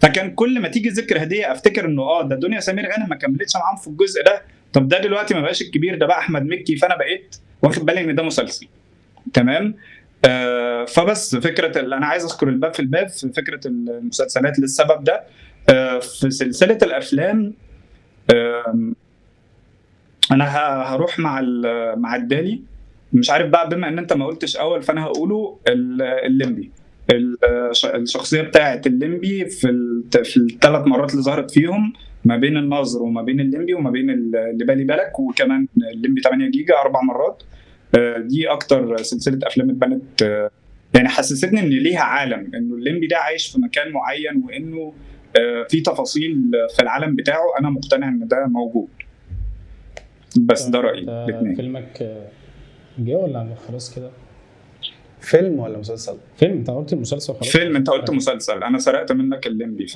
فكان كل ما تيجي ذكر هديه افتكر انه ده دنيا سمير غانم ما كملتش معاهم في الجزء ده، طب ده دلوقتي ما بقاش الكبير، ده بقى احمد مكي، فانا بقيت واخد بالي ان ده مسلسل. تمام. فبس فكره اللي انا عايز اذكر الباب في الباب في فكره المسلسلات للسبب ده. في سلسله الافلام انا هروح مع الدالي. مش عارف بقى، بما ان انت ما قلتش اول فانا هقوله الليمبي. الشخصيه بتاعه الليمبي في الثلاث مرات اللي ظهرت فيهم، ما بين الناظر وما بين الليمبي وما بين اللي بالي بالك وكمان الليمبي 8 جيجا 4 مرات. دي اكتر سلسله افلام اتبنت، يعني حسستني ان ليها عالم، انه الليمبي ده عايش في مكان معين، وانه في تفاصيل في العالم بتاعه انا مقتنع ان ده موجود. بس ده رايي. الاثنين. فيلمك جه ولا خلاص كده؟ فيلم ولا مسلسل؟ فيلم. انت قلت المسلسل خلاص. فيلم. انت قلت مسلسل، انا سرقت منك الليمبي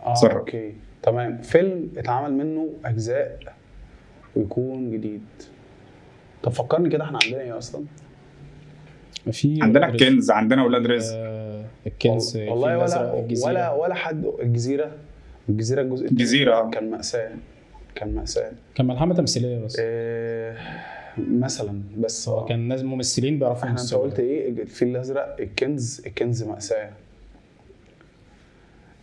اوكي تمام. فيلم اتعمل منه اجزاء ويكون جديد. طب فكرني كده، احنا عندنا ايه اصلا؟ عندنا الكنز، عندنا اولاد رزق. الكنز والله ولا حد. الجزيره الجزء الجزيره كان مأساة. كان ملحمه تمثيليه بس مثلا، بس هو كان ناس ممثلين بيعرفوا يمثلوا. انت قلت ايه؟ الفيل الازرق، الكنز مأساة.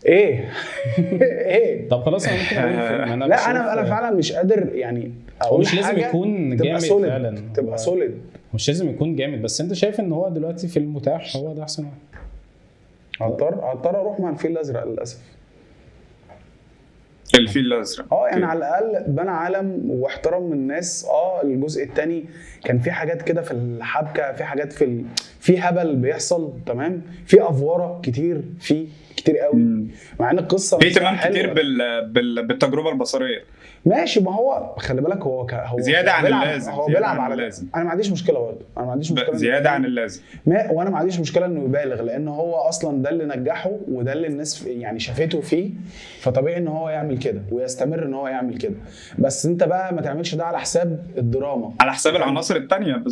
ايه ايه طب خلاص انا ممكن اقول فيلم. لا انا فعلا مش قادر يعني اقول مش لازم يكون جامد فعلا، تبقى سوليد، مش لازم يكون جامد، بس انت شايف ان هو دلوقتي في المتاح هو ده احسن واحد. هضطر اروح مع الفيل الازرق للاسف. الفيل الازرق يعني على الاقل بنى عالم واحترم من الناس. الجزء الثاني كان في حاجات كده في الحبكه، في حاجات في هبل بيحصل، تمام، في افواره كتير قوي، مع ان القصه في اهتمام كتير بالتجربه البصريه. ماشي، ما هو خلي بالك هو زياده عن اللازم. هو بيلعب على اللازم. انا ما عنديش مشكله برضه، انا ما عنديش مشكله زياده عن اللازم، وانا ما عنديش مشكله انه يبالغ، لان هو اصلا ده اللي نجحه وده اللي الناس يعني شافته فيه، فطبيعي ان هو يعمل كده ويستمر ان هو يعمل كده. بس انت بقى ما تعملش ده على حساب الدراما، على حساب العناصر الثانيه.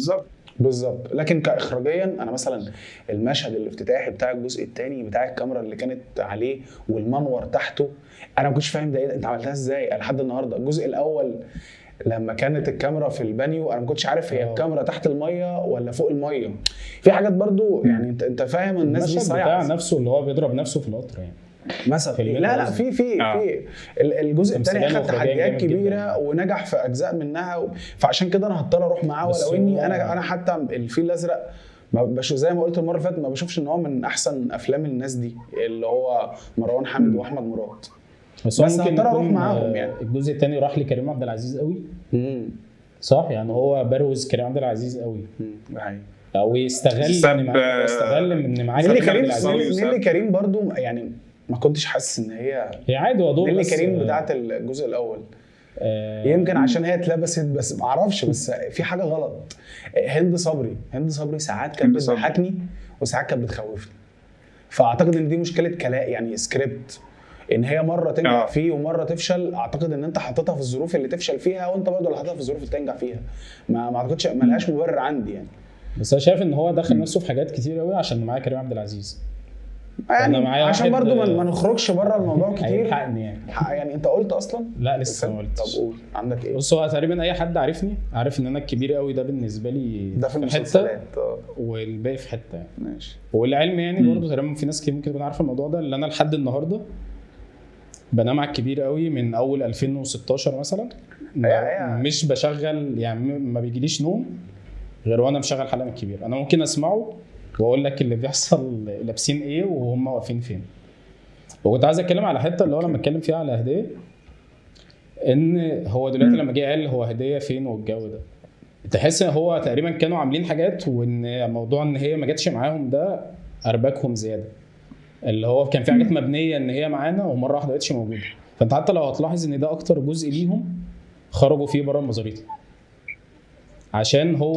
بالظبط. لكن كاخراجيا انا مثلا المشهد الافتتاحي بتاع الجزء الثاني بتاع الكاميرا اللي كانت عليه والمنور تحته، انا ما كنتش فاهم ده ايه، انت عملتها ازاي لحد النهارده. الجزء الاول لما كانت الكاميرا في البانيو انا ما كنتش عارف هي الكاميرا تحت الميه ولا فوق الميه، في حاجات برضو يعني انت فاهم الناس دي صايعه. بتاع نفسه اللي هو بيضرب نفسه في القطر يعني مثلا. لا في الجزء الثاني اخد تحديات كبيره ونجح في اجزاء منها، فعشان كده انا هضطر اروح معاه. ولو اني انا حتى الفيل الازرق زي ما قلت المره اللي فاتت ما بشوفش ان هو من احسن افلام الناس دي اللي هو مروان حامد واحمد مراد، بس ممكن اروح معاهم. يعني الجزء الثاني راح لكريم عبد العزيز قوي. صح، يعني هو بروز كريم عبد العزيز قوي، او يستغل ان معاه نيلي كريم برضو. يعني ما كنتش حاسس ان هي عادي ودور نيلي كريم بتاعت الجزء الاول. يمكن عشان هي اتلبست، بس ما اعرفش، بس في حاجه غلط. هند صبري ساعات كانت بتضحكني وساعات كانت بتخوفني، فاعتقد ان دي مشكله كلاء يعني سكريبت، ان هي مره تنجح فيه ومره تفشل. اعتقد ان انت حطيتها في الظروف اللي تفشل فيها، وانت برضه اللي حطيتها في الظروف اللي تنجح فيها. ما اعتقدش، ما لهاش مبرر عندي يعني. بس انا شايف ان هو دخل نفسه في حاجات كتير قوي عشان معاه كريم عبد العزيز. يعني عشان برضو ما نخرجش بره الموضوع كتير. يعني انت قلت اصلا؟ لا لسه ما قلتش. طب قول، عندك ايه؟ بص، هو تقريبا اي حد عارفني عارف ان انا الكبير قوي ده بالنسبه لي ده في المسلسلات والباقي في حته يعني. ماشي. والعلم يعني برضو تقريبا في ناس كتير ممكن تكون عارفه الموضوع ده، اللي انا لحد النهارده بنام على الكبير قوي من اول 2016 مثلا. مش بشغل يعني، ما بيجيليش نوم غير وانا مشغل حلقه من الكبير. انا ممكن اسمعه واقول لك اللي بيحصل لابسين ايه وهم واقفين فين. وكنت عايز اتكلم على حته اللي هو لما اتكلم فيها على هديه، ان هو دلوقتي لما جه قال هو هديه فين والجو ده، تحس ان هو تقريبا كانوا عاملين حاجات، وان موضوع ان هي ما جاتش معاهم ده ارباكهم زياده، اللي هو كان في حاجات مبنيه ان هي معانا ومره واحده ما بقتش موجوده. فانت حتى لو هتلاحظ ان ده اكتر جزء ليهم خرجوا فيه بره المزاريطه، عشان هو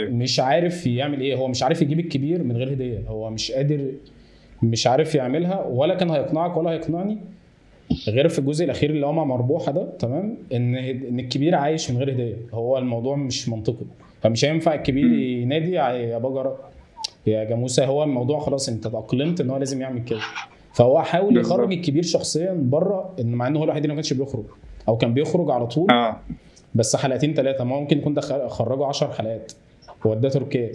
مش عارف يعمل ايه. هو مش عارف يجيب الكبير من غير هديه، هو مش قادر، مش عارف يعملها، ولا كان هيقنعك ولا هيقنعني غير في الجزء الاخير اللي هو مع مربوحه ده، تمام، ان الكبير عايش من غير هديه. هو الموضوع مش منطقي، فمش هينفع الكبير ينادي يا بجره يا جاموسه. هو الموضوع خلاص انت تأقلمت ان هو لازم يعمل كده. فهو حاول يخرج الكبير شخصيا بره، ان مع انه هو الوحيد اللي ما كانش بيخرج، او كان بيخرج على طول بس حلقتين 3. ما ممكن يكون خرجوا 10 حلقات ووداه تركيا،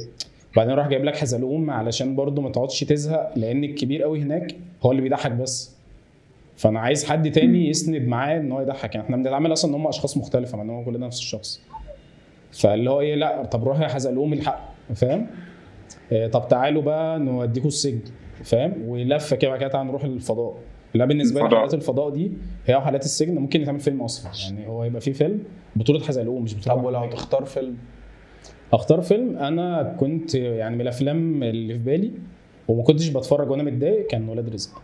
بعدين راح جايب لك حزلقوم علشان برضو ما تقعدش تزهق، لان الكبير قوي هناك هو اللي بيضحك بس. فانا عايز حد تاني يسند معاه ان هو يضحك. يعني احنا بنتعامل اصلا ان هم اشخاص مختلفه مع ان هم كلنا نفس الشخص. فاللي هو ايه، لا طب روح يا حزلقوم الحق، فاهم؟ طب تعالوا بقى نوديكوا السجن، فاهم؟ ولفه كده بعد كده نروح الفضاء. لا بالنسبه لي حالات الفضاء دي هي حالات السجن ممكن يتعمل فيلم اصلا. يعني هو يبقى فيه فيلم بطوله حزلقوم مش بطوله. طب ولو تختار فيلم؟ اختار فيلم، انا كنت يعني من الافلام اللي في بالي وما كنتش بتفرج وانا متضايق كان ولاد رزق.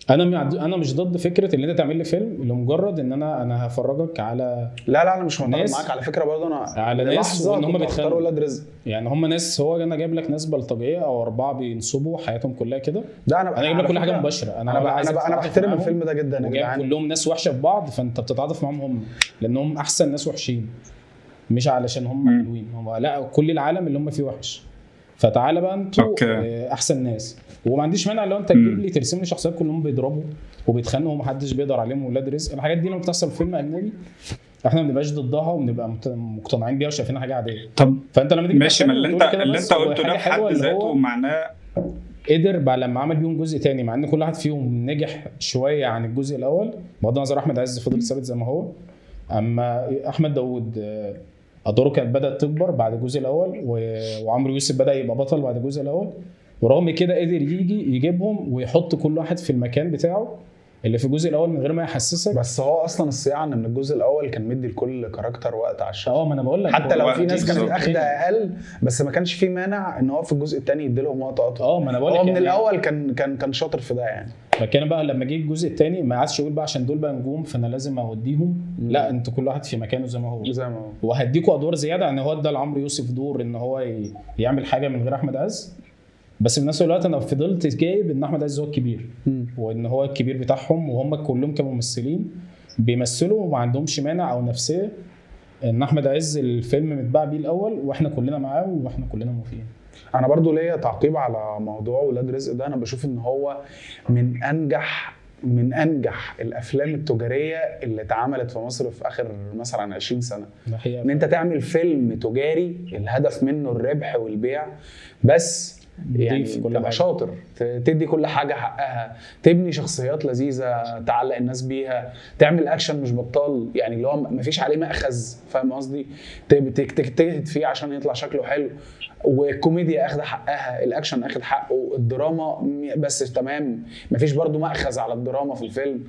انا مش ضد فكره ان انت تعمل لي فيلم لمجرد ان انا هفرجك على لا انا مش معترض معاك على فكره برضه. انا على ناس وان هم بيتخانقوا ولاد رزق، يعني هم ناس، هو انا جايب لك ناس بلطجيه او 4 بينصبوا حياتهم كلها كده. ده انا جايب لك كل حاجه مباشره. انا بحترم الفيلم ده جدا يا جدعان. كلهم ناس وحشه في بعض، فانت بتتعاطف معاهم هم لانهم احسن ناس وحشين، مش علشان هم حلوين. هم لا، كل العالم اللي هم فيه وحش. فتعالى بقى انتوا احسن ناس. وما عنديش مانع لو انت تجيب لي ترسم لي شخصيات كلهم بيضربوا وبيتخانقوا ومحدش بيقدر عليهم ولاد رزق. الحاجات دي لما بتحصل في فيلم اجنبي احنا ما بنبقاش ضدها وبنبقى مقتنعين بيها وشايفينها حاجه عاديه. طب فانت لما تيجي ماشي، ما اللي انت قلته ده في حد ذاته معناه قدر بقى لما عمل بيهم جزء تاني، مع ان كل واحد فيهم نجح شويه عن الجزء الاول. بغض النظر احمد عز فضل ثابت زي ما هو، اما احمد داوود ادواره كانت بدات تكبر بعد الجزء الاول، وعمرو يوسف بدا يبقى بطل بعد الجزء الاول. ورغم كده قدر يجي يجيبهم ويحط كل واحد في المكان بتاعه اللي في الجزء الاول من غير ما يحسسك. بس هو اصلا الصياعه ان من الجزء الاول كان مدي لكل كاركتر وقت على الشاشه. ما انا بقول لك حتى لو في ناس كانت اخده اقل، بس ما كانش في مانع ان هو في الجزء الثاني يدي لهم وقت اطول. ما انا بقول لك هو من الاول كان شاطر في ده يعني. فكان بقى لما جه الجزء الثاني ما عادش يقول بقى عشان دول بقى نجوم فانا لازم اوديهم. لا انتوا كل واحد في مكانه زي ما هو وهديكوا ادوار زياده. يعني هو ادى لعمرو يوسف دور ان هو يعمل حاجه من غير احمد عز، بس في نفس الوقت انا فضلت جايب ان احمد عز هو الكبير وان هو الكبير بتاعهم، وهم كلهم كممثلين بيمثلوا وما عندهمش مانع او نفسيه ان احمد عز الفيلم متباع بيه الاول واحنا كلنا معاه واحنا كلنا موافقين. انا برضو ليا تعقيب على موضوع ولاد رزق ده. انا بشوف ان هو من انجح الافلام التجاريه اللي اتعملت في مصر في اخر مثلا 20 سنه. ان انت تعمل فيلم تجاري الهدف منه الربح والبيع بس، يعني تبقى شاطر تدي كل حاجه حقها، تبني شخصيات لذيذه تعلق الناس بيها، تعمل اكشن مش بطال يعني اللي هو مفيش عليه مأخذ، فاهم قصدي؟ تجتهد فيه عشان يطلع شكله حلو، والكوميديا اخده حقها، الاكشن اخد حقه، الدراما بس تمام، مفيش برضو مأخذ على الدراما في الفيلم.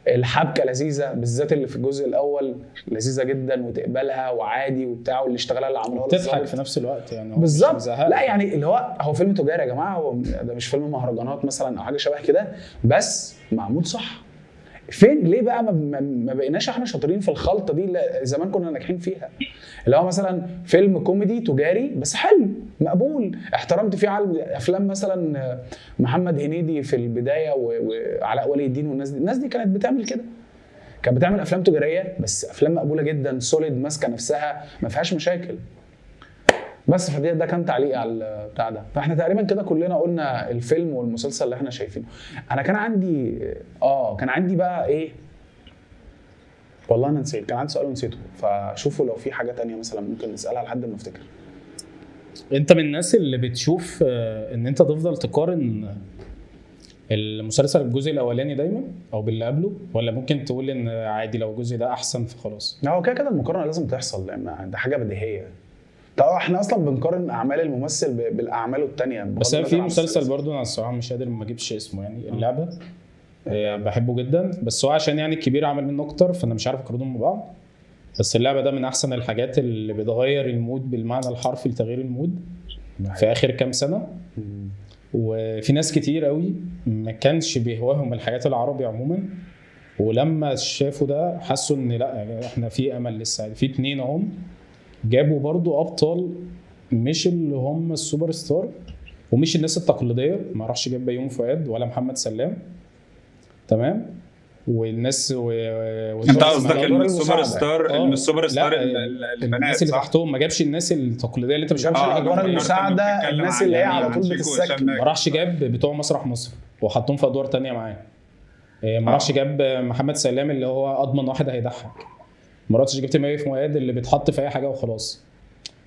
الحبكه لذيذه بالذات اللي في الجزء الاول لذيذه جدا وتقبلها وعادي وبتاع، واللي اشتغلها اللي عملوها تضحك في نفس الوقت يعني بالظبط. لا يعني اللي هو فيلم تجاري يا جماعه، هو ده مش فيلم مهرجانات مثلا او حاجه شبه كده، بس معمول صح. فين ليه بقى ما بقيناش احنا شاطرين في الخلطه دي اللي زمان كنا ناجحين فيها؟ اللي هو مثلا فيلم كوميدي تجاري بس حلو مقبول، احترمت فيه على افلام مثلا محمد هنيدي في البدايه وعلاء ولي الدين والناس دي كانت بتعمل كده، كانت بتعمل افلام تجاريه بس افلام مقبوله جدا، سوليد، ماسكه نفسها، ما فيهاش مشاكل. بس ده كان تعليق على بتاع ده. فاحنا تقريبا كده كلنا قلنا الفيلم والمسلسل اللي احنا شايفينه. انا كان عندي بقى ايه، والله انا نسيت، كان عندي سؤال ونسيته، فشوفوا لو في حاجه تانية مثلا ممكن نسالها لحد ما افتكر. انت من الناس اللي بتشوف ان انت تفضل تقارن المسلسل الجزء الاولاني دايما او باللي قبله، ولا ممكن تقول ان عادي لو الجزء ده احسن فخلاص؟ هو كده المقارنه لازم تحصل لان ده حاجه بديهيه. طب احنا اصلا بنقارن اعمال الممثل بالاعمال الثانيه. بس في مسلسل برضو انا الصراحه مش قادر ما اجيبش اسمه، يعني اللعبه بحبه جدا، بس هو عشان يعني الكبير عمل منه اكتر فانا مش عارف اقارنهم ببعض. بس اللعبه ده من احسن الحاجات اللي بتغير المود بالمعنى الحرفي لتغيير المود في اخر كام سنه. وفي ناس كتير قوي ما كانش بيهواهم الحاجات العربي عموما، ولما شافوا ده حسوا ان لا احنا في امل لسه. في 2 اهم جابوا برضو ابطال مش اللي هم السوبر ستار ومش الناس التقليديه، ما راحش جاب بيومي فؤاد ولا محمد سلام، تمام، والناس انت قصدك أدوار السوبر ستار آه. السوبر ستار لا، البنات الناس اللي صح؟ تحتهم ما جابش الناس التقليديه اللي انت مش جابش عارف الادوار افتكرت المساعده، إنه بيتكلم الناس عن اللي هي على عن طول شيكو بتتسكن. وهشام ما راحش جاب بتوع مسرح مصر وحطهم في ادوار تانية معاه. ما راحش جاب محمد سلام اللي هو اضمن واحد هيضحك. ما رحتش جبت مي فؤاد اللي بيتحط في اي حاجه وخلاص.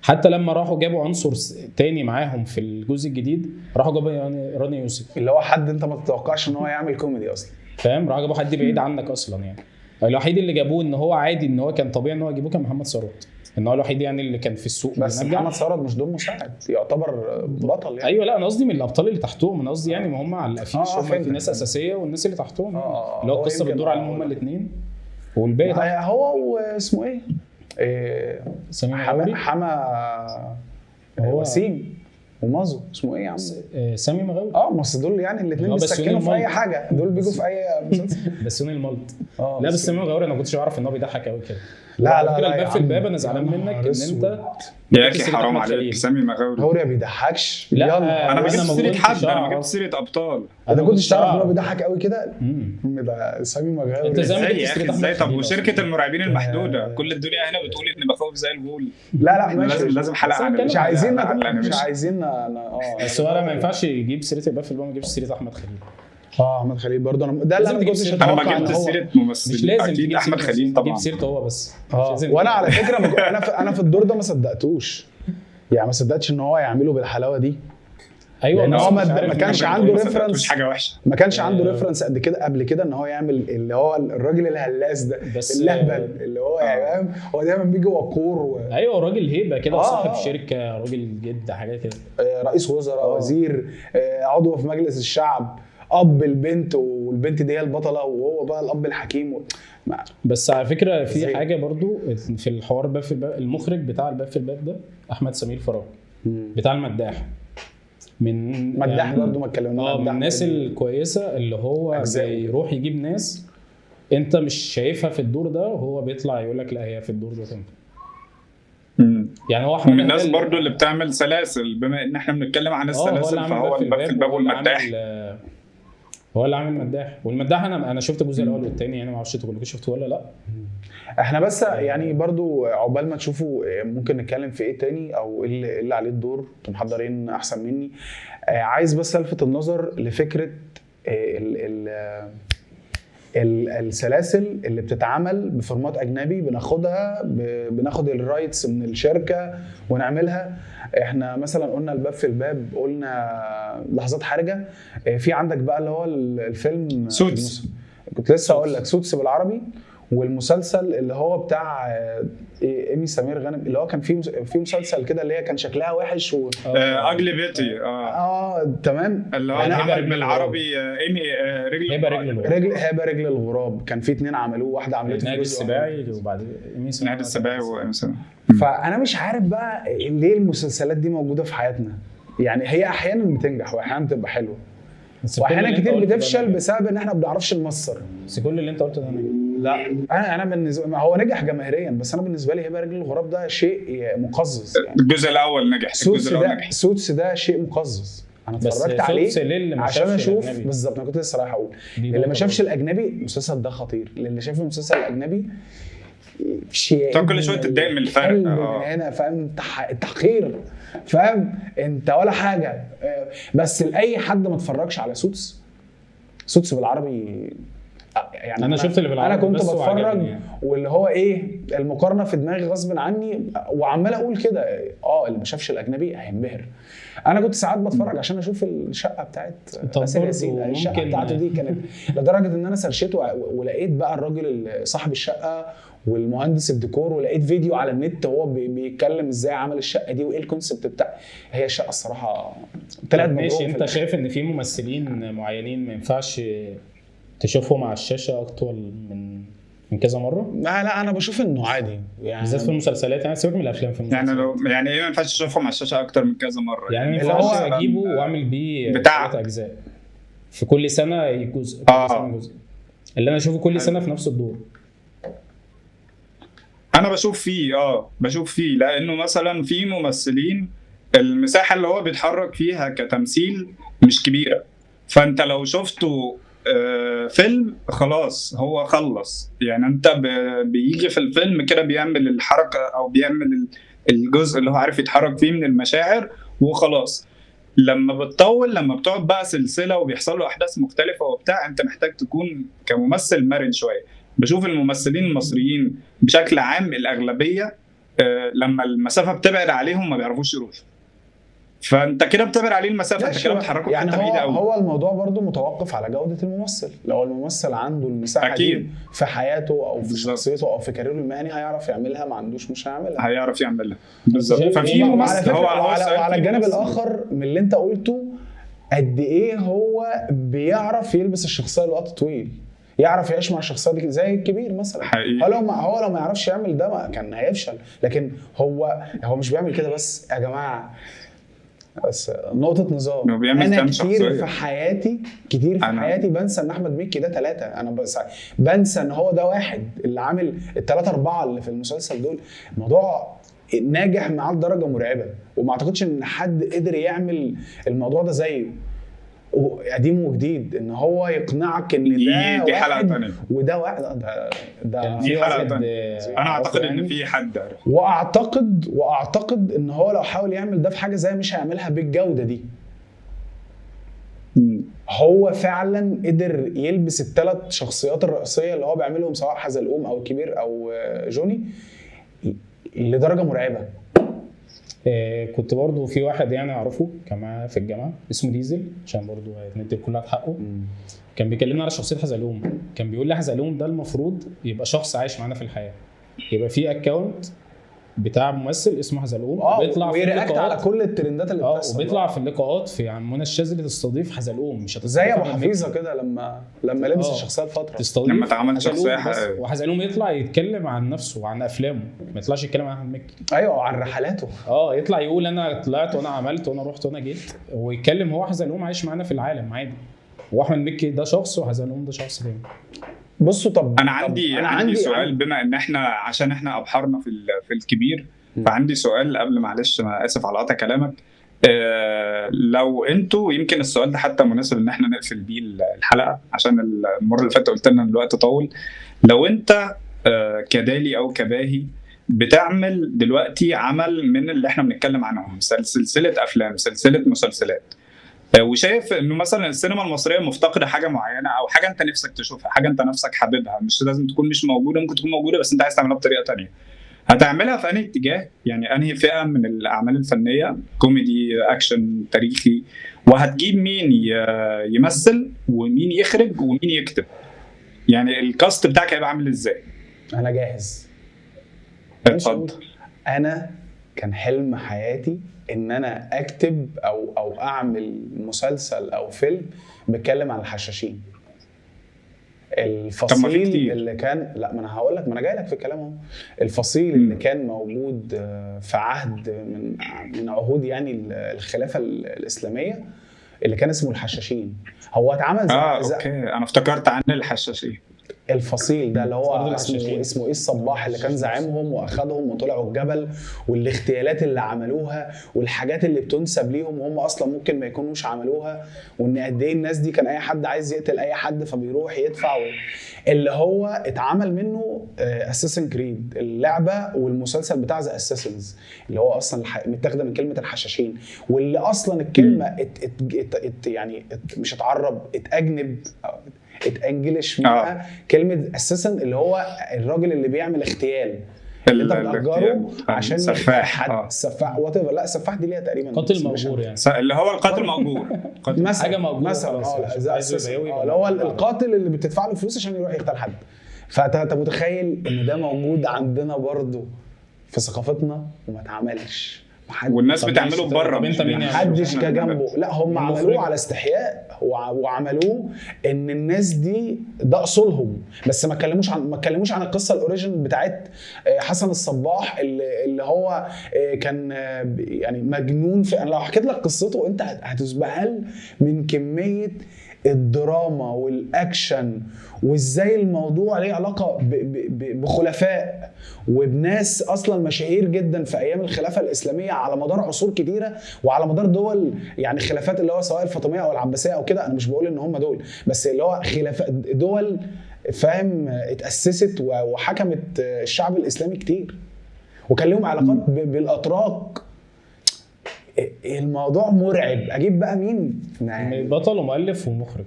حتى لما راحوا جابوا عنصر تاني معاهم في الجزء الجديد راحوا جابوا يعني راني يوسف، اللي هو حد انت ما تتوقعش ان هو يعمل كوميدي اصلا. فاهم؟ راحوا جابوا حد بعيد عنك اصلا يعني. الوحيد اللي جابوه ان هو عادي، ان هو كان طبيعي ان هو يجيبوه كان محمد ثروت، ان هو الوحيد يعني اللي كان في السوق بس بينجح. محمد ثروت مش دور مساعد، يعتبر بطل يعني. ايوه لا انا قصدي من الابطال اللي تحتهم، انا قصدي يعني ما هم على الافيش هم فهمتك. في ناس اساسيه والناس اللي تحتهم اللي هو هو القصه يمكن بتدور عليهم هم الاثنين والباقي تحت. هو واسمه ايه؟ سمير حما مغاوري. هو وسيم ومازو، اسمه ايه يا عم؟ سامي مغاوري. بس دول يعني الاثنين بس بيسكنوا في يوني اي الملط. حاجه، دول بيجوا في اي مسلسل. بسيوني الملط. اه لا بس سامي مغاوري انا ما كنتش اعرف ان هو بيضحك قوي كده. لا على لا فكرة لا الباب يا في الباب عم. انا زعلان يا منك نهار ان اسود. انت يا اخي حرام عليك سامي مغاوري. هو ما بيضحكش. لا، يلا انا ما أنا جبت ما سيره كنتش حد، انا ما أعرف. جبت سيره ابطال. انا ما كنتش كنتش تعرف ان هو أعرف. بيضحك قوي كده. مم. ده سامي مغاوري. أنت زي ما ازاي جبت يا سيرة اخي أحمد ازاي؟ طب خليل وشركه أصلاً. المرعبين المحدوده كل الدنيا هنا بتقول اني بخوف زي الغول. لا ماشي. لازم حلقه على مش عايزين على مش الأنيميشن. عايزين بس هو ما ينفعش يجيب سيره الباب في الباب ما يجيبش سيره احمد خليل. احمد خليل برضه انا ده اللي لازم انا ما تجيب كنتش سيرة. انا ما اتوقع ان جبت هو سيره مش ممثلين، لازم اكيد تجيب احمد سيرة، خليل تجيب طبعا. سيرته هو بس. مش لازم وانا تجيب- على فكره انا في الدور ده ما صدقتوش، يعني ما صدقتش ان هو يعمله بالحلاوه دي. ايوه لأن بس هو مش ما عارف كانش مين عنده هو. ريفرنس. حاجه وحشه. ما كانش عنده ريفرنس قد كده ان هو يعمل اللي هو الراجل الهلاس ده، بس- اللهبل اللي هو يعني فاهم، هو دايما بيجي وقور ايوه راجل هيبه كده وصاحب آه. شركه راجل جد حاجات كده. رئيس وزراء، وزير، عضو في مجلس الشعب، اب البنت، والبنت دي هي البطله وهو بقى الاب الحكيم بس على فكره في إزاي؟ حاجه برضو في الحوار باب في الباب، المخرج بتاع الباب في الباب ده احمد سمير فراج بتاع المداح. من مداح يعني برضه ما اتكلمنا من الناس الكويسه اللي هو أجزاء. بيروح يجيب ناس انت مش شايفها في الدور ده وهو بيطلع يقول لك لا هي في الدور ده تنفع. يعني هو احمد من الناس هلال- برضو اللي بتعمل سلاسل، بما ان احنا بنتكلم عن هو اللي السلاسل عامل فهو الباب في الباب وهو اللي والمداح. عامل- هو اللي عامل المداح، والمداح انا شفت الجزء الاول والثاني يعني ما اعرفش انتوا كلكم شفتوه ولا لا. احنا بس يعني برضو عقبال ما تشوفوا ممكن نتكلم في ايه تاني او ايه اللي عليه الدور، انتوا محضرين احسن مني. عايز بس الفت النظر لفكره السلاسل اللي بتتعمل بفورمات اجنبي، بناخد الرايتس من الشركه ونعملها. احنا مثلا قلنا الباب في الباب، قلنا لحظات حرجه، في عندك بقى اللي هو الفيلم سوتس. كنت لسه اقول لك سوتس بالعربي، والمسلسل اللي هو بتاع ايمي سمير غانم اللي هو كان في مسلسل كده اللي هي كان شكلها وحش اجلي بيتي تمام. اللي هو عمل بالعربي ايمي هبه رجل الغراب، كان في 2 عملوه، واحده عملته نادي السباعي وبعدين نادي السباعي فانا مش عارف بقى ليه المسلسلات دي موجوده في حياتنا، يعني هي احيانا بتنجح واحيانا بتبقى حلوه واحيانا كتير بتفشل بسبب ان احنا ما بنعرفش نمصر. بس كل اللي انت قلته ده لا انا بالنسبه هو نجح جماهيريا، بس انا بالنسبه لي هبه رجل الغراب ده شيء مقزز يعني. الجزء الاول نجح، الجزء الاول نجح. سوتس ده شيء مقزز، انا اتفرجت عليه عشان اشوف بالظبط. انا كنت لسه رايح اقول اللي ما شافش الاجنبي المسلسل ده خطير، اللي شاف المسلسل الاجنبي شيء كل شويه تتضايق من الفرق من هنا، فاهم؟ التحقير، فاهم انت ولا حاجه. بس لاي حد ما اتفرجش على سوتس بالعربي يعني انا شفت اللي بالعربي انا كنت بس بتفرج يعني. واللي هو ايه المقارنه في دماغي غصب عني وعمال اقول كده اللي ما شافش الاجنبي هينبهر. انا كنت ساعات بتفرج عشان اشوف الشقه بتاعت آسر ياسين، الشقه بتاعته دي كانت لدرجه ان انا سرشته ولقيت بقى الراجل صاحب الشقه والمهندس الديكور، ولقيت فيديو على النت هو بيتكلم ازاي عمل الشقه دي وايه الكونسيبت بتاع هي الشقه. الصراحه طلعت ماشي. انت شايف ان في ممثلين معينين ما ينفعش تشوفهم على الشاشه اطول من كذا مره؟ لا انا بشوف انه عادي يعني، بالذات في المسلسلات. يعني سيبك من الافلام، في المسلسلات يعني لو يعني ايه ما ينفعش تشوفهم على الشاشه اكتر من كذا مره يعني ما ينفعش اجيبه واعمل بيه 3 اجزاء في كل سنه جزء، كل سنه جزء اللي انا اشوفه كل سنه في نفس الدور. انا بشوف فيه لانه مثلا في ممثلين المساحه اللي هو بيتحرك فيها كتمثيل مش كبيره، فانت لو شفته فيلم خلاص هو خلص. يعني انت بيجي في الفيلم كده بيعمل الحركه او بيعمل الجزء اللي هو عارف يتحرك فيه من المشاعر وخلاص. لما بتطول، لما بتقعد بقى سلسله وبيحصل له احداث مختلفه وبتاع، انت محتاج تكون كممثل مرن شويه. بشوف الممثلين المصريين بشكل عام الاغلبيه لما المسافه بتبعد عليهم ما بيعرفوش يروحوا، فانت كده بتبعد عليه المسافه، انت كده بتحركه يعني حته بعيده قوي. هو الموضوع برضو متوقف على جوده الممثل. لو الممثل عنده المساحه أكيد. دي في حياته او في بالزبط. شخصيته او في كاريره المهني هيعرف يعملها، ما عندوش مش هيعملها، هيعرف يعملها بالظبط. ففي وعلى ممثل فكرة هو وعلى الجانب ممثل. الاخر من اللي انت قلته، قد ايه هو بيعرف يلبس الشخصيه لوقت طويل، يعرف يعيش مع الشخصيه دي زي الكبير مثلا. حقيقي. هو لو ما يعرفش يعمل ده ما كان هيفشل. لكن هو مش بيعمل كده بس يا جماعه، بس نقطة نظام. أنا كتير في حياتي بنسى إن أحمد مكي ده 3. أنا بنسى إن هو ده واحد اللي عامل 3-4 اللي في المسلسل دول. الموضوع ناجح معاه لدرجة مرعبة، وما أعتقدش إن حد قدر يعمل الموضوع ده زيه، قديم وجديد، ان هو يقنعك ان ده دي حلقه ثانيه وده واحد. ده دي حلقه ثانيه. انا اعتقد ان في حد عارف، واعتقد ان هو لو حاول يعمل ده في حاجه زي مش هيعملها بالجوده دي. هو فعلا قدر يلبس ال3 شخصيات الرئيسيه اللي هو بيعملهم، سواء حزلقوم او كبير او جوني، لدرجه مرعبه. كنت برضو في واحد يعني اعرفه كمان في الجامعه اسمه ديزل، عشان برضو ندي كلها حقه. كان بيكلمنا على شخصيه حزلقوم، كان بيقول لي حزلقوم ده المفروض يبقى شخص عايش معانا في الحياه، يبقى في اكونت بتاع ممثل اسمه حزلقوم بيطلع ويرياكت على كل الترندات اللي بتحصل، وبيطلع في اللقاءات في منى الشاذلي تستضيف حزلقوم، مش زي ابو حفيظه كده لما لبس الشخصيه لفتره، لما اتعمل شخصيه وحزلقوم يطلع يتكلم عن نفسه وعن افلامه، ما يطلعش يتكلم عن احمد مكي. ايوه، وعن رحلاته. يطلع يقول انا طلعت وانا عملت وانا رحت وانا جيت، ويتكلم هو حزلقوم عايش معانا في العالم عادي، واحمد مكي ده شخص وحزلقوم ده شخص تاني. بصوا طب انا عندي سؤال، بما ان احنا عشان احنا ابحرنا في الكبير، فعندي سؤال قبل، معلش انا اسف على قطع كلامك. لو انتوا، يمكن السؤال ده حتى مناسب ان احنا نقفل بيه الحلقه، عشان المره اللي فاتت قلت لنا ان الوقت طول. لو انت كدالي او كباهي بتعمل دلوقتي عمل من اللي احنا بنتكلم عنهم، سلسله افلام، سلسله مسلسلات، وشايف انه مثلا السينما المصريه مفتقده حاجه معينه، او حاجه انت نفسك تشوفها، حاجه انت نفسك حاببها، مش لازم تكون مش موجوده، ممكن تكون موجوده بس انت عايز تعملها بطريقه تانية، هتعملها في انهي اتجاه؟ يعني انهي فئه من الاعمال الفنيه، كوميدي، اكشن، تاريخي، وهتجيب مين يمثل ومين يخرج ومين يكتب؟ يعني الكاست بتاعك هيبقى عامل ازاي؟ انا جاهز. اتفضل. انا كان حلم حياتي ان انا اكتب او اعمل مسلسل او فيلم بيتكلم عن الحشاشين. الفصيل اللي كان، لا ما انا هقول لك، ما انا جاي لك في الكلام اهو. الفصيل اللي كان موجود في عهد من عهود يعني الخلافه الاسلاميه، اللي كان اسمه الحشاشين. هو اتعمل اوكي، انا افتكرت عن الحشاشين. الفصيل ده اللي هو اسمه ايه، الصباح، اللي كان زعيمهم واخدهم وطلعوا الجبل، والاغتيالات اللي عملوها والحاجات اللي بتنسب ليهم وهم اصلا ممكن ما يكونوش عملوها، وان قد ايه الناس دي كان اي حد عايز يقتل اي حد فبيروح يدفع اللي هو اتعمل منه اساسن كريد، اللعبه والمسلسل بتاع ذا اساسنز، اللي هو اصلا متاخده من كلمه الحشاشين، واللي اصلا الكلمه يعني مش اتعرب، اتاجنب، اتانجلش منها كلمه اساسن، اللي هو الراجل اللي بيعمل اغتيال، اللي انت بتأجره عشان سفاح. السفاح واتيفر. لا السفاح دي ليها تقريبا قاتل مأجور، يعني اللي هو القاتل مأجور حاجه مأجور مثلا، اللي هو القاتل اللي بتدفع له فلوس عشان يروح يقتل حد. فانت متخيل ان ده موجود عندنا برضو في ثقافتنا وما اتعملش، والناس بتعمله بره، محدش جه جنبه. لا هم عملوه على استحياء، وعملوه ان الناس دي ده اصولهم، بس ما اتكلموش عن القصه الاوريجين بتاعت حسن الصباح اللي هو كان يعني مجنون. انا لو حكيت لك قصته انت هتسبهل من كميه الدراما والاكشن، وازاي الموضوع ليه علاقه بخلفاء وبناس اصلا مشاهير جدا في ايام الخلافه الاسلاميه على مدار عصور كتيره وعلى مدار دول، يعني خلافات اللي هو سواء الفاطميه او العباسيه او كده. انا مش بقول ان هم دول، بس اللي هو خلافات دول فاهم اتاسست وحكمت الشعب الاسلامي كتير، وكان لهم علاقات بالاتراك. الموضوع مرعب. اجيب بقى مين؟ بطل ومؤلف ومخرج.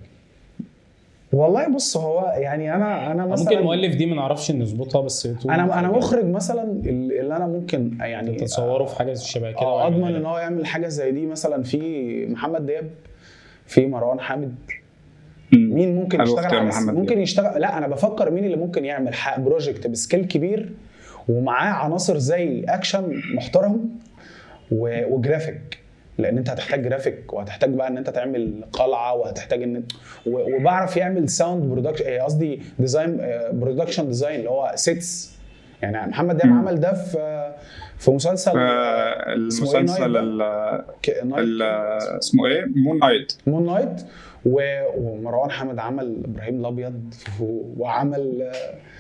والله بص، هو يعني انا مثلا ممكن المؤلف دي ما نعرفش نظبطها، بس انا مخرج مثلا اللي انا ممكن يعني تتصوره في حاجه شبه كده، اضمن ان هو يعمل حاجه زي دي. مثلا في محمد دياب، في مروان حامد. مين ممكن يشتغل على ممكن يشتغل؟ لا انا بفكر مين اللي ممكن يعمل بروجكت بسكيل كبير ومعاه عناصر زي اكشن محترم وجرافيك، لان انت هتحتاج جرافيك وهتحتاج بقى ان انت تعمل قلعه وهتحتاج ان وبعرف يعمل ساوند برودكشن، قصدي ديزاين برودكشن ديزاين اللي هو سيتس. يعني محمد دياب عمل ده في مسلسل المسلسل اسمه ايه، مون نايت. ومروان حامد عمل ابراهيم الابيض وعمل.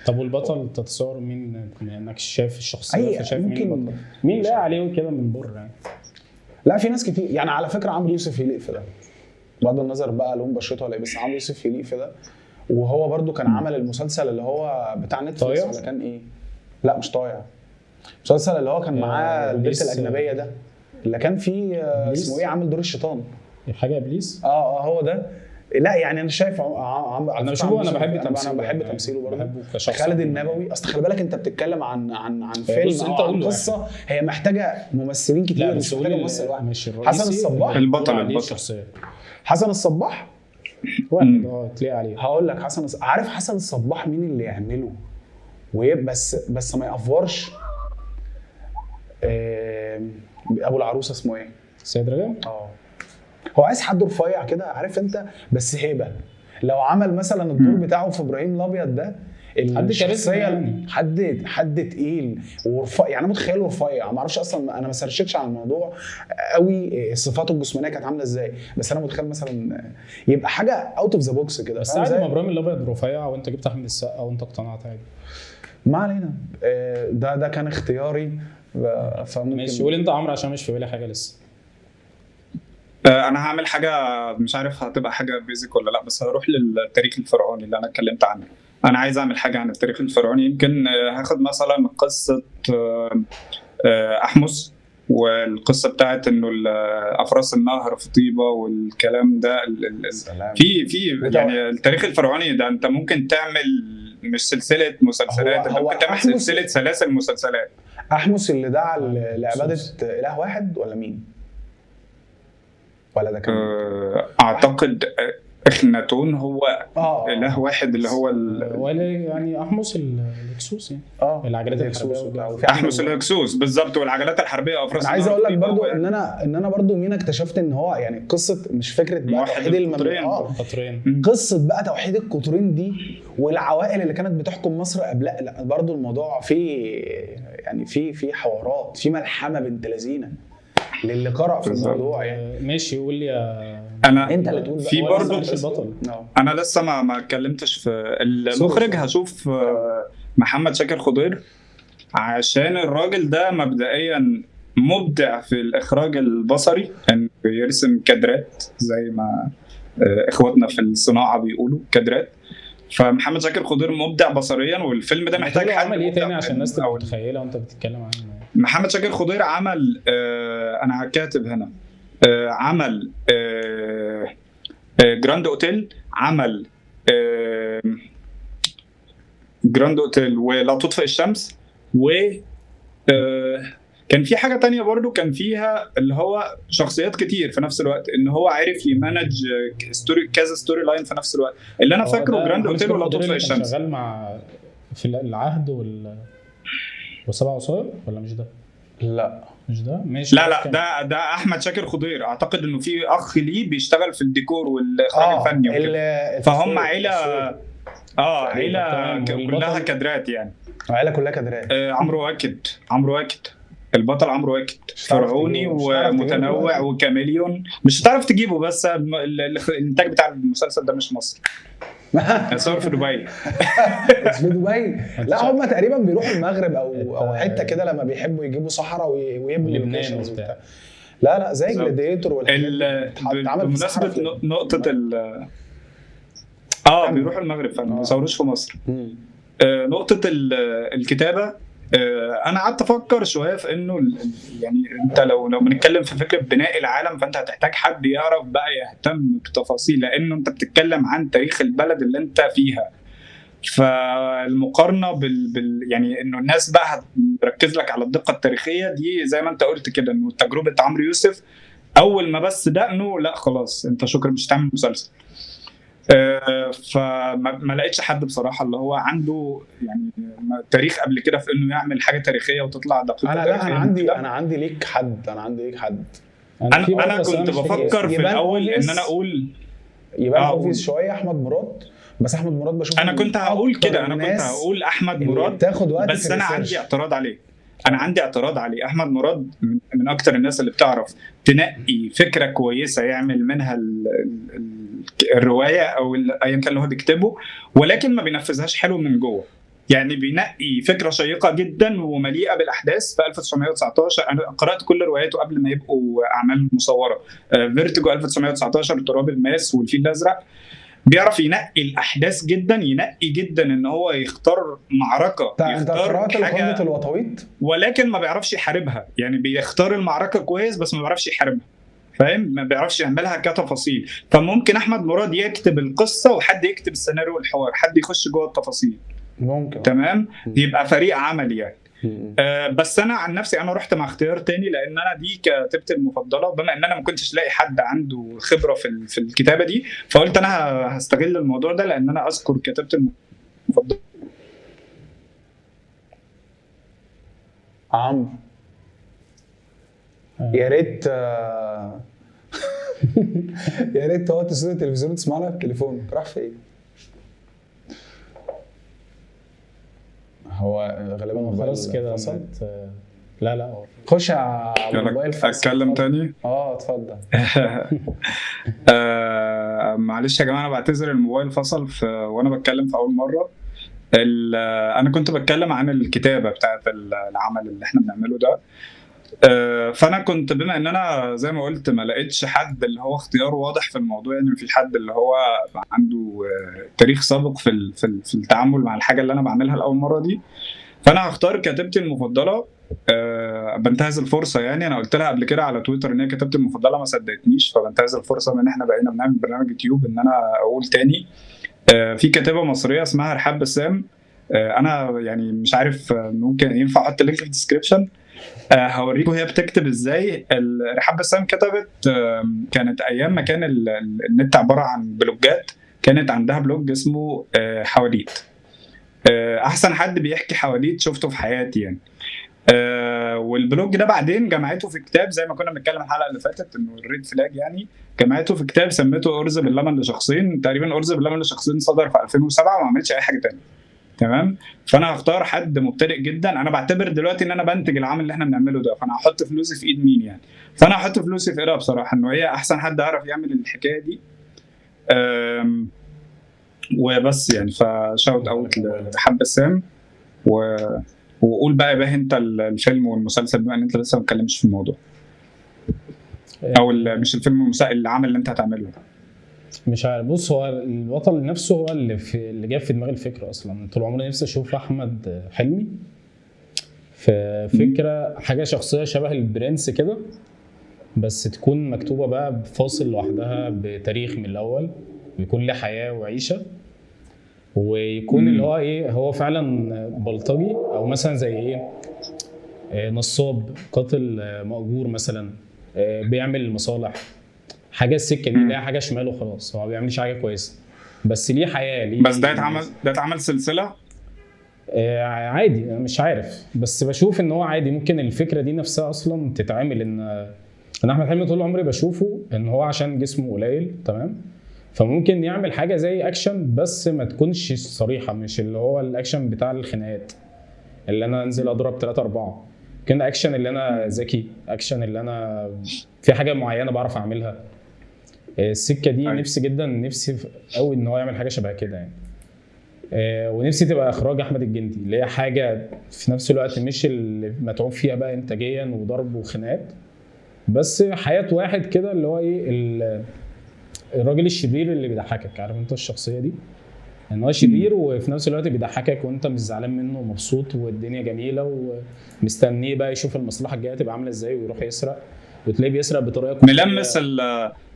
طب والبطل تتصور مين؟ انك شايف الشخصيه فشايف مين مين لا عليه كده من بره يعني؟ لا في ناس كتير يعني، على فكره عمرو يوسف يليق في ده بغض النظر بقى لون بشرته ولا ايه، بس عمرو يوسف يليق في ده. وهو برضو كان عمل المسلسل اللي هو بتاع نتفليكس ولا كان ايه؟ لا مش طايع، المسلسل اللي هو كان معاه البنت الاجنبيه ده اللي كان فيه اسمه ايه، عامل دور الشيطان، حاجه ابليس. هو ده. لا يعني انا شايف انا بشوفه، انا بحب تمثيله برضه. خالد النبوي، اصل خلي بالك انت بتتكلم عن فيلم او عن قصه هي محتاجه ممثلين كتير، مش محتاجه ممثل واحد. حسن الصباح البطل حسن الصباح واحد تلاقي عليه. هقول لك عارف حسن الصباح مين اللي يعمله بس ما يأفورش؟ ابو العروسه اسمه ايه؟ سيد رجب. هو عايز حد رفيع كده عارف انت، بس هيبه. لو عمل مثلا الدور بتاعه في ابراهيم الابيض ده، الشخصيه يعني حد تقيل ورفيع، يعني متخيله رفيع. ما اعرفش اصلا، انا ما سرشتش على الموضوع قوي صفاته الجسمانيه كانت عامله ازاي، بس انا متخيل مثلا يبقى حاجه اوت اوف ذا بوكس كده. بس عادي، ما ابراهيم الابيض رفيع وانت جبت احمد السقا وانت اقتنعت عادي. ما علينا، ده كان اختياري. فممكن ماشي، قول انت عمرو عشان مش في بالي حاجه لسه. انا هعمل حاجه مش عارف هتبقى حاجه بيزك ولا لا، بس هروح للتاريخ الفرعوني اللي انا اتكلمت عنه. انا عايز اعمل حاجه عن التاريخ الفرعوني. يمكن هاخد مثلا قصه احمس، والقصه بتاعت انه افراس النهر في طيبه والكلام ده. في يعني التاريخ الفرعوني ده انت ممكن تعمل مش سلسله مسلسلات، انت ممكن تعمل سلاسل مسلسلات. احمس اللي دعا لعباده اله واحد ولا مين؟ ولا ده كان اعتقد اخناتون هو اله واحد اللي هو ولا يعني احمس الهكسوس يعني العجلات الحربيه. احمس الهكسوس بالظبط، والعجلات الحربيه افراس. انا عايز اقول لك برضو ان انا برضو مين اكتشفت ان هو يعني قصه مش فكره بقى توحيد القطرين، قصه بقى توحيد القطرين دي والعوائل اللي كانت بتحكم مصر قبل. لا برضو الموضوع فيه يعني في حوارات، في ملحمه بنت لذينه للي قرأ في الموضوع يعني. ماشي قول لي انت اللي تقول في برضه البطل. انا لسه ما اتكلمتش في المخرج. هشوف محمد شاكر خضير، عشان الراجل ده مبدئيا مبدع في الاخراج البصري، يعني بيرسم كادرات زي ما اخواتنا في الصناعه بيقولوا كادرات. فمحمد شاكر خضير مبدع بصريا، والفيلم ده محتاج حد عمل ايه تاني عشان الناس تبقى متخيله وانت بتتكلم عنه. محمد شاكر خضير عمل انا كاتب هنا عمل جراند اوتيل، عمل جراند اوتيل ولا تطفئ الشمس، و كان في حاجه تانية برضو كان فيها اللي هو شخصيات كتير في نفس الوقت، ان هو عارف يمانج كذا ستوري لاين في نفس الوقت. اللي انا فاكره جراند اوتيل ولا تطفئ الشمس. شغال مع في العهد والسبع وصايا ولا مش ده؟ لا مش ده، ماشي. لا ده احمد شاكر خضير. اعتقد انه في اخ ليه بيشتغل في الديكور والاخراج الفني وكده. فهم عيله عيله كلها كادرات يعني. عيله كلها كادرات. عمرو واكد البطل عمرو واكد فرعوني ومتنوع وكاميليون، مش هتعرف تجيبه، بس الانتاج بتاع المسلسل ده مش مصري. صور في دبي. بس في دبي لا هم تقريبا بيروحوا المغرب او حته كده لما بيحبوا يجوا صحراء ويبنوا لبنان وبتاع. لا زي جلاديتور والحاجات بمناسبه نقطه بيروحوا المغرب فعلا، ما بيصوروش في مصر. نقطه الكتابه، انا قعدت افكر شويه في انه يعني انت لو بنتكلم في فكره بناء العالم، فانت هتحتاج حد يعرف بقى يهتم بتفاصيل، لانه انت بتتكلم عن تاريخ البلد اللي انت فيها. فالمقارنه يعني انه الناس بقى هتركز لك على الدقه التاريخيه دي، زي ما انت قلت كده، انه تجربه عمرو يوسف اول ما بس دقنه لا خلاص انت شكرا مش هتعمل مسلسل. فما لقيتش حد بصراحه اللي هو عنده يعني تاريخ قبل كده في انه يعمل حاجه تاريخيه وتطلع دقيقه. انا عندي ليك حد. انا كنت بفكر في الاول ان انا اقول يبقى اوفيس شويه احمد مراد، بس احمد مراد بشوف انا كنت هقول كده، انا كنت هقول احمد مراد بتاخد وقت، بس انا عندي اعتراض عليه. احمد مراد من اكتر الناس اللي بتعرف تنقي فكره كويسه يعمل منها الروايه او ايا كان اللي هو بيكتبه، ولكن ما بينفذهاش حلو من جوه. يعني بينقي فكره شيقه جدا ومليئه بالاحداث. في 1919 انا قرات كل رواياته قبل ما يبقوا اعمال مصوره، فيرتيجو 1919، تراب الماس والفيل الازرق. بيعرف ينقي الاحداث جدا، ينقي جدا ان هو يختار معركه، يختار حاجه الوطويط، ولكن ما بيعرفش يحاربها. يعني بيختار المعركه كويس بس ما بيعرفش يحاربها، فاهم؟ ما بيعرفش يعملها كتفاصيل. فممكن احمد مراد يكتب القصه وحد يكتب السيناريو والحوار، حد يخش جوه التفاصيل، ممكن تمام، يبقى فريق عمل يعني. بس انا عن نفسي انا رحت مع اختيار تاني، لان انا دي كتابتي المفضله، بما ان انا ما كنتش لاقي حد عنده خبره في الكتابه دي، فقلت انا هستغل الموضوع ده، لان انا اذكر كتابتي المفضله. عمرو يا ريت يا ريت توطي صوت التلفزيون تسمعنا بتليفون. راح فين؟ هو غالبا خلاص كده لا خش على الموبايل. اتكلم تاني؟ اتفضل. معلش يا جماعه، انا بعتذر الموبايل فصل وانا بتكلم في اول مره. انا كنت بتكلم عن الكتابه بتاعت العمل اللي احنا بنعمله ده. فانا كنت بما ان انا زي ما قلت ما لقيتش حد اللي هو اختيار واضح في الموضوع، يعني مفيش حد اللي هو عنده تاريخ سابق في التعامل مع الحاجه اللي انا بعملها لاول مره دي. فانا هختار كتابتي المفضله. بنتهز الفرصه، يعني انا قلت لها قبل كده على تويتر ان هي كتابتي المفضله، ما صدقتنيش، فبنتهز الفرصه ان احنا بقينا بنعمل برنامج يوتيوب ان انا اقول تاني. في كاتبه مصريه اسمها رحاب بسام. انا يعني مش عارف ممكن ينفع احط اللينك في الديسكريبشن، هوريكم هي بتكتب ازاي. رحاب بسام كتبت، كانت ايام ما كان النت عباره عن بلوجات، كانت عندها بلوج اسمه حواديت. احسن حد بيحكي حواديت شفته في حياتي يعني. والبلوج ده بعدين جمعته في كتاب، زي ما كنا بنتكلم الحلقه اللي فاتت انه الريد فلاج، يعني جمعته في كتاب سميته ارز باللبن لشخصين. تقريبا ارز باللبن لشخصين صدر في 2007 وما عملتش اي حاجه تانية، تمام. فانا هختار حد مبتدئ جدا. انا بعتبر دلوقتي ان انا بنتج العمل اللي احنا بنعمله ده، فانا هحط فلوسي في ايد مين يعني؟ فانا هحط فلوسي في ايدها بصراحه، انه هي احسن حد يعرف يعمل الحكايه دي. وبس يعني، فشاوت اوت لرحاب بسام. وقول بقى انت الفيلم والمسلسل، بما ان انت لسه ما اتكلمتش في الموضوع، او مش الفيلم والمسلسل، العمل اللي انت هتعمله. مش عارف. بص، هو البطل نفسه هو اللي جاب في دماغي الفكره اصلا. طول عمري نفسي اشوف احمد حلمي في فكره حاجه شخصيه شبه البرنس كده، بس تكون مكتوبه بقى بفاصل لوحدها بتاريخ من الاول، ويكون له حياه وعيشه، ويكون اللي هو هو فعلا بلطجي، او مثلا زي نصاب، قاتل مأجور مثلا، بيعمل المصالح، حاجه السكه دي، لا حاجه شمال وخلاص، هو ما بيعملش حاجه كويسه بس ليه حياه ليه. بس ده اتعمل سلسله عادي، مش عارف، بس بشوف ان هو عادي. ممكن الفكره دي نفسها اصلا تتعمل. ان احمد حلمي طول عمري بشوفه ان هو عشان جسمه قليل، تمام، فممكن يعمل حاجه زي اكشن بس ما تكونش صريحه، مش اللي هو الاكشن بتاع الخناقات اللي انا انزل اضرب 3-4 كان اكشن اللي انا ذكي، اكشن اللي انا في حاجه معينه بعرف اعملها. السكه دي نفسي جدا، نفسي قوي ان هو يعمل حاجه شبه كده يعني. ونفسي تبقى اخراج احمد الجندي، اللي هي حاجه في نفس الوقت مش اللي متعوب فيها بقى انتاجيا وضرب وخناقات، بس حياه واحد كده اللي هو ايه الراجل الشرير اللي بيضحكك. عارف انت الشخصيه دي، ان هو شرير وفي نفس الوقت بيضحكك وانت مش زعلان منه ومبسوط والدنيا جميله ومستنيه بقى يشوف المصلحه الجايه تبقى عامله ازاي ويروح يسرق، وتلاقيه بيسرق بطريقه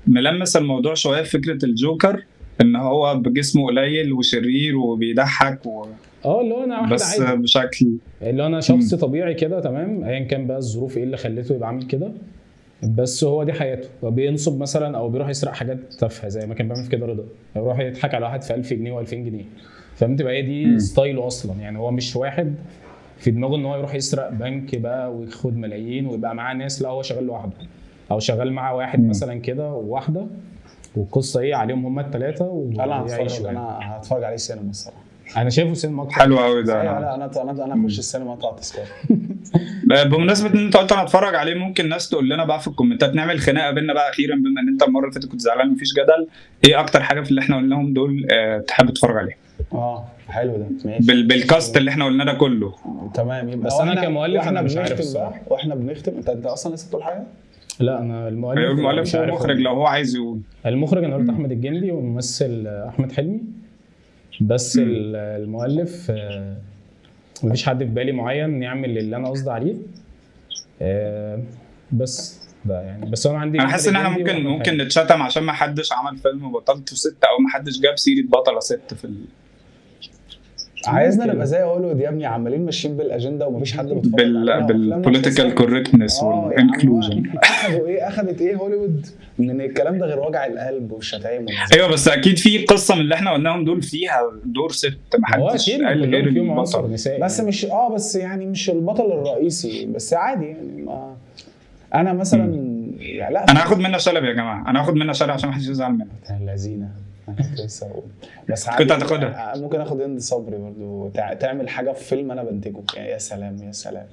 ملمس الموضوع شويه في فكره الجوكر، ان هو بجسمه قليل وشرير وبيضحك اللي هو انا واحد بس عادي، بشكل اللي هو انا شخص طبيعي كده تمام، ايا كان بقى الظروف ايه اللي خلته يبقى عامل كده، بس هو دي حياته. وبينصب مثلا او بيروح يسرق حاجات تافهه زي ما كان بيعمل في كده رضا، يروح يضحك على واحد في 1000 جنيه و2000 جنيه. فهمت بقى؟ دي ستايله اصلا يعني. هو مش واحد في دماغه ان هو يروح يسرق بنك بقى وياخد ملايين ويبقى معاه ناس، لا هو شغال لوحده او شغال مع واحد مثلا كده وواحده، والقصه ايه عليهم هم الثلاثه. انا هتفرج عليه السينما الصراحه. انا شايفه سينما اكتر. حلو قوي ده. انا اخش السينما اقطع تذكره. بمناسبه ان انت قلت انا هتفرج عليه، ممكن ناس تقول لنا بقى في الكومنتات، نعمل خناقه بينا بقى اخيرا، بما ان انت المره اللي فاتت كنت زعلان ومفيش جدل. ايه اكتر حاجه في اللي احنا قلناهم دول تحب تتفرج عليه؟ حلو ده ماشي. بالكاست اللي احنا قلنا ده كله. تمام. يبقى بس انا كمؤلف انا مش عارف الصراحه. واحنا بنختم انت اصلا لسه بتقول حاجه؟ لا انا المؤلف هيقول المؤلف والمخرج لو هو عايز يقول. المخرج انا قلت احمد الجندي، والممثل احمد حلمي. بس المؤلف مفيش حد في بالي معين يعمل اللي انا قصدي عليه. بس ده يعني. بس انا حاسس ان احنا ممكن نتشتم عشان ما حدش عمل فيلم بطلته ست، او ما حدش جاب سيره بطله ست في عايزنا نبقى زي هوليوود يا ابني، عمالين ماشيين بالاجنده ومفيش حد بيتفرج بالبوليتيكال كوركتنس والانكلوجن. اخذت ايه هوليوود من الكلام ده غير وجع القلب والشتايم؟ ايوه بس اكيد في قصه من اللي احنا قلناهم دول فيها دور ست، ما حدش قال غير البطل. بس مش بس يعني مش البطل الرئيسي، بس عادي يعني. ما انا مثلا يعني لا، انا هاخد منها شلبي يا جماعه، انا هاخد منها شلبي عشان ما حدش يزعل منها. اللذينه انا كنت لسه هقول. بس كنت هتاخدها. ممكن اخد هند صبري برضو تعمل حاجه في فيلم انا بنتجه. يا سلام يا سلام.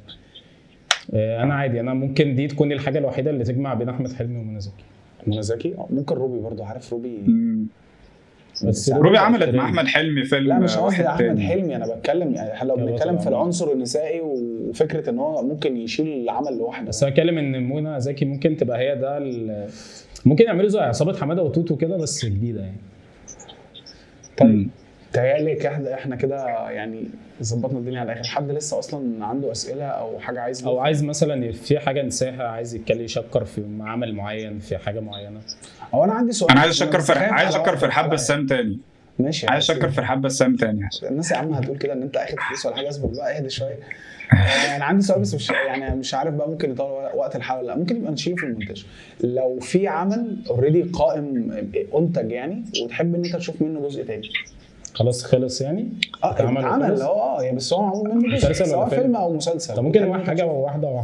انا عادي، انا ممكن دي تكون الحاجه الوحيده اللي تجمع بين احمد حلمي ومنى زكي. منى زكي ممكن روبي برضو. عارف روبي؟ بس روبي عملت مع احمد حلمي فيلم. لا مش قصدي احمد حلمي، انا بتكلم يعني لو بنتكلم في العنصر النسائي وفكره ان هو ممكن يشيل العمل لوحده. بس انا بتكلم ان منى زكي ممكن تبقى هي ده ممكن يعملوا زي عصابه حماده وتوتو كده بس جديده يعني. طيب تهيألي احنا كده يعني ظبطنا الدنيا على الاخر. حد لسه اصلا عنده اسئله او حاجه عايز مثلا في حاجه نساها، عايز يتكلم يشكر في عمل معين، في حاجه معينه؟ او انا عندي سؤال. انا عايز اشكر في رحاب بسام تاني. ماشي. عايز اشكر في رحاب بسام تاني. الناس يا عم هتقول كده ان انت اخد فلوس ولا حاجه، اصبر بقى اهدى شويه. انا عندي سؤال بس مش عارف بقى ممكن يطول وقت الحلقه. لا ممكن يبقى نشيله في المونتاج. لو في عمل اوريدي قائم انتج يعني وتحب ان انت تشوف منه جزء تاني، خلاص خلص يعني عمل اللي هو يعني بس هو معمول منه جزء سواء فيلم او مسلسل. طب ممكن نعمل حاجه واحده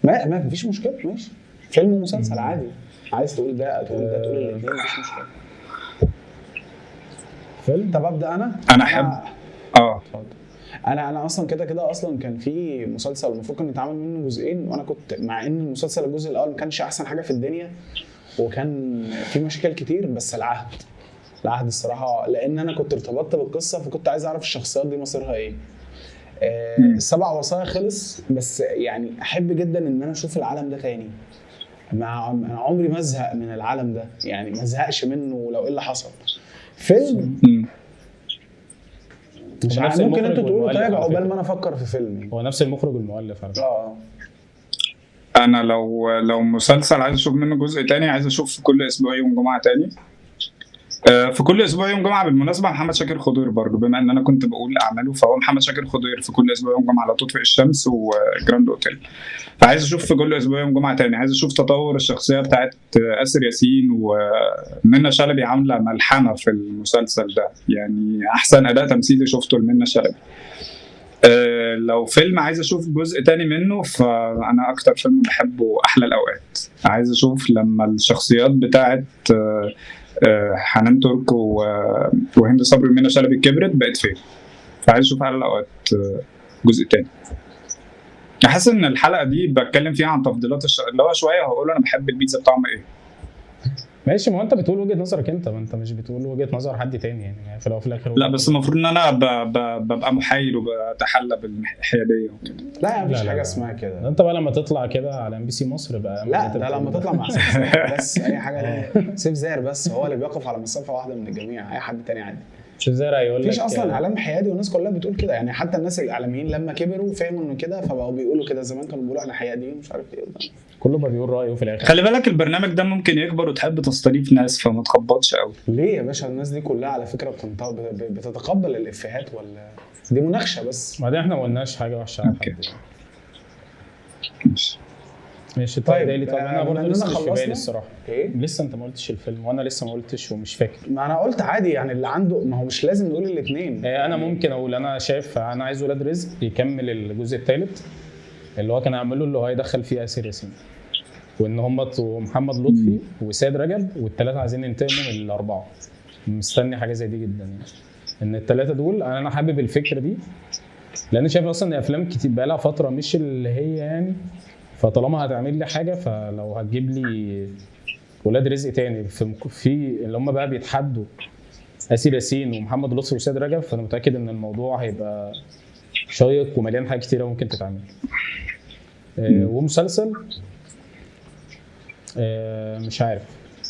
ما فيش مشكله. ماشي فيلم ومسلسل عادي. عايز تقول ده تقول الاثنين مفيش مشكله. فيلم. طب ابدا انا احب اتفضل. انا اصلا كده اصلا كان في مسلسل المفروض كان يتعمل منه جزئين، وانا كنت مع ان المسلسل الجزء الاول ما كانش احسن حاجه في الدنيا وكان في مشاكل كتير، بس العهد الصراحه لان انا كنت ارتبطت بالقصه فكنت عايز اعرف الشخصيات دي مصيرها ايه. السبع وصايا خلص، بس يعني احب جدا ان انا اشوف العالم ده تاني. انا عمري ما ازهق من العالم ده يعني، ما ازهقش منه لو ايه اللي حصل. فيلم مش عارف ممكن انتوا تقولوا طيب عقبال ما انا افكر في فيلم. هو نفس المخرج والمؤلف على فكره. انا لو مسلسل عايز اشوف منه جزء تاني، عايز اشوف في كل اسبوع يوم جمعه تاني. في كل اسبوع يوم جمعه بالمناسبه محمد شاكر خضير برضو، بما ان انا كنت بقول اعماله فهو محمد شاكر خضير في كل اسبوع يوم جمعه على تطفئ الشمس وجراند اوتيل. فعايز اشوف في كل اسبوع يوم جمعه تاني، عايز اشوف تطور الشخصيه بتاعت آسر ياسين ومنى شلبي عامله ملحمه في المسلسل ده، يعني احسن اداء تمثيلي شفته لمنى شلبي. لو فيلم عايز اشوف جزء تاني منه، فانا اكتر فيلم بحبه احلى الاوقات. عايز اشوف لما الشخصيات بتاعت حنان ترك وهند صبري ومنى شلبي كبرت بقت فين، فعايز اشوف احلى الاوقات جزء تاني. حاسس ان الحلقه دي بتكلم فيها عن تفضيلات اللي هو شويه هقول انا بحب البيتزا بطعم ايه. ماشي، ما هو انت بتقول وجهه نظرك انت، ما انت مش بتقول وجهه نظر حد تاني يعني في الاول وفي الاخر. لا بس المفروض ان انا ببقى محايد وبتحلى بالحياديه وكده. لا مفيش لا، لا، حاجه لا. اسمها كده. انت بقى لما تطلع كده على MBC مصر بقى لا ده لما تطلع مع سيف زاهر بس، اي حاجه تانية. سيف زاهر بس هو اللي بيقف على مسافه واحده من الجميع، اي حد تاني عادي. شوف زي هيقول لك مفيش اصلا اعلام حيادي والناس كلها بتقول كده يعني، حتى الناس الاعلاميين لما كبروا فهموا انه كده فبقوا بيقولوا كده. زمان كانوا بيقولوا احنا حياديين مش عارف ايه. كله بقى بيقول رايه في الاخر. خلي بالك البرنامج ده ممكن يكبر وتحب تستضيف ناس فما تخبطش قوي. ليه يا باشا؟ الناس دي كلها على فكره بتتقبل الافيهات ولا دي مناقشه بس؟ بعدين احنا ما قلناش حاجه وحشه على أوكي. حد. ماشي. ماشي طيب، طب انا برضه بما لسه إننا مش في بالي خلصنا؟ الصراحه. ايه؟ لسه انت ما قلتش الفيلم وانا لسه ما قلتش ومش فاكر. ما انا قلت عادي يعني اللي عنده، ما هو مش لازم نقول الاثنين. انا ممكن اقول انا شايف انا عايز ولاد رزق يكمل الجزء الثالث اللي هو كان عامله اللي هو هيدخل فيه آسر ياسين، وان هم محمد لطفي وسيد رجب والثلاثه عايزين ينتقموا من الاربعه. مستني حاجه زي دي جدا يعني، ان الثلاثه دول انا حابب الفكره دي، لان شايف اصلا ان افلام كتير بقى لها فتره مش اللي هي يعني، فطالما هتعمل لي حاجه فلو هتجيب لي ولاد رزق تاني في اللي هم بقى بيتحدوا آسر ياسين ومحمد لطفي وسيد رجب، فانا متاكد ان الموضوع هيبقى شيق ومليان حاجات كتيره ممكن تتعمل. ومسلسل مش عارف،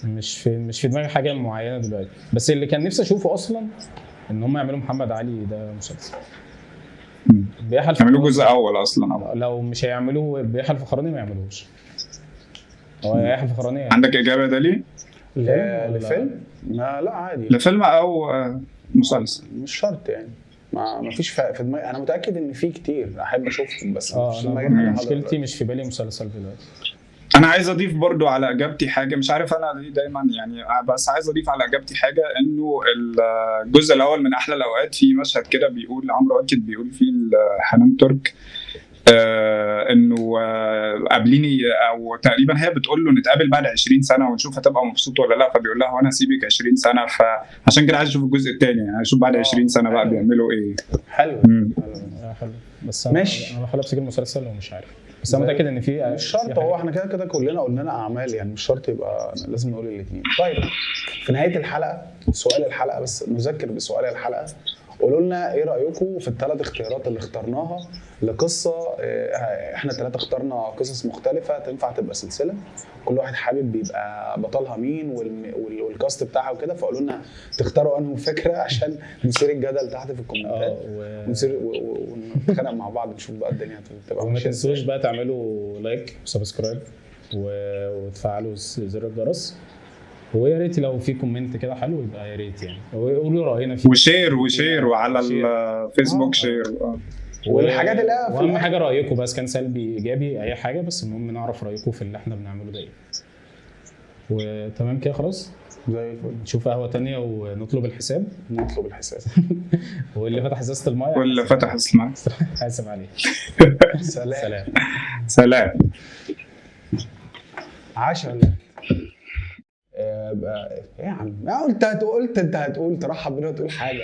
مش في دماغي حاجه معينه دلوقتي، بس اللي كان نفسي اشوفه اصلا ان هم يعملوا محمد علي ده مسلسل. بيحل يعملوا جزء اول اصلا. لو مش هيعملوه بيحل فخراني ما يعملوش. هو يحيى الفخراني يعني. عندك اجابه ده ليه؟ لفيلم؟ لا عادي. لفيلم او مسلسل؟ مش شرط يعني، ما فيش في دماغي. انا متاكد ان في كتير احب اشوفهم بس مش في دماغي. مشكلتي مش في بالي مسلسل دلوقتي. انا عايز اضيف برضو على اجابتي حاجه، مش عارف انا ليه دايما يعني، بس عايز اضيف على اجابتي حاجه، انه الجزء الاول من احلى الاوقات في مشهد كده بيقول عمرو واكد بيقول فيه حنان ترك انه قابليني، او تقريبا هي بتقول له نتقابل بعد 20 سنه ونشوف هتبقى مبسوط ولا لا، فبيقول لها وانا هسيبك 20 سنه، فعشان كده عايز اشوف الجزء الثاني يعني، اشوف بعد 20 سنه بقى بيعملوا ايه. حلو. حلو بس انا بحاول امسك المسلسل ومش عارف، بس انا متاكد ان في مش شرط. هو احنا كده كلنا قلنا لنا اعمال يعني، مش شرط يبقى لازم نقول الاثنين. طيب في نهايه الحلقه سؤال الحلقه، بس نذكر بسؤال الحلقه. قولوا لنا ايه رايكم في الثلاث اختيارات اللي اخترناها لقصه. احنا ثلاثه اخترنا قصص مختلفه تنفع تبقى سلسله، كل واحد حابب يبقى بطلها مين والكاست بتاعها وكده، فقولوا لنا تختاروا انهي فكره عشان نثير الجدل تحت في الكومنتات ونتخانق مع بعض نشوف بقى الدنيا تبقى وما تنسوش بقى تعملوا لايك وسبسكرايب وتفعلوا زر الجرس، ويا ريت لو في كومنت كده حلو يبقى يا ريت يعني، وقولوا راينا فيه، وشير وعلى الفيسبوك شير. والحاجات اللي واهم حاجه رايكم، بس كان سلبي ايجابي اي حاجه، بس المهم نعرف رايكم في اللي احنا بنعمله ده. وتمام كده خلاص زي الفل. نشوف قهوه تانية ونطلب الحساب. واللي فتح ازازه المايه واللي فتح اسمع حاسب عليه. سلام. عشان ايه يا عم؟ قلت انت هتقول ترحب بينا وتقول حاجه،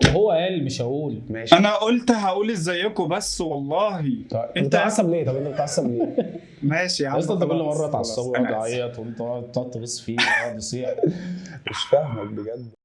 وهو قال مش هقول. ماشي انا قلت هقول ازيكم بس والله. طيب انت بتعصب ليه؟ طب انت بتعصب ليه؟ ماشي يا عم. انت كل مره تعصب وتعيط وانت تقعد تغص فيه وتقعد يصيح. مش فاهمك بجد.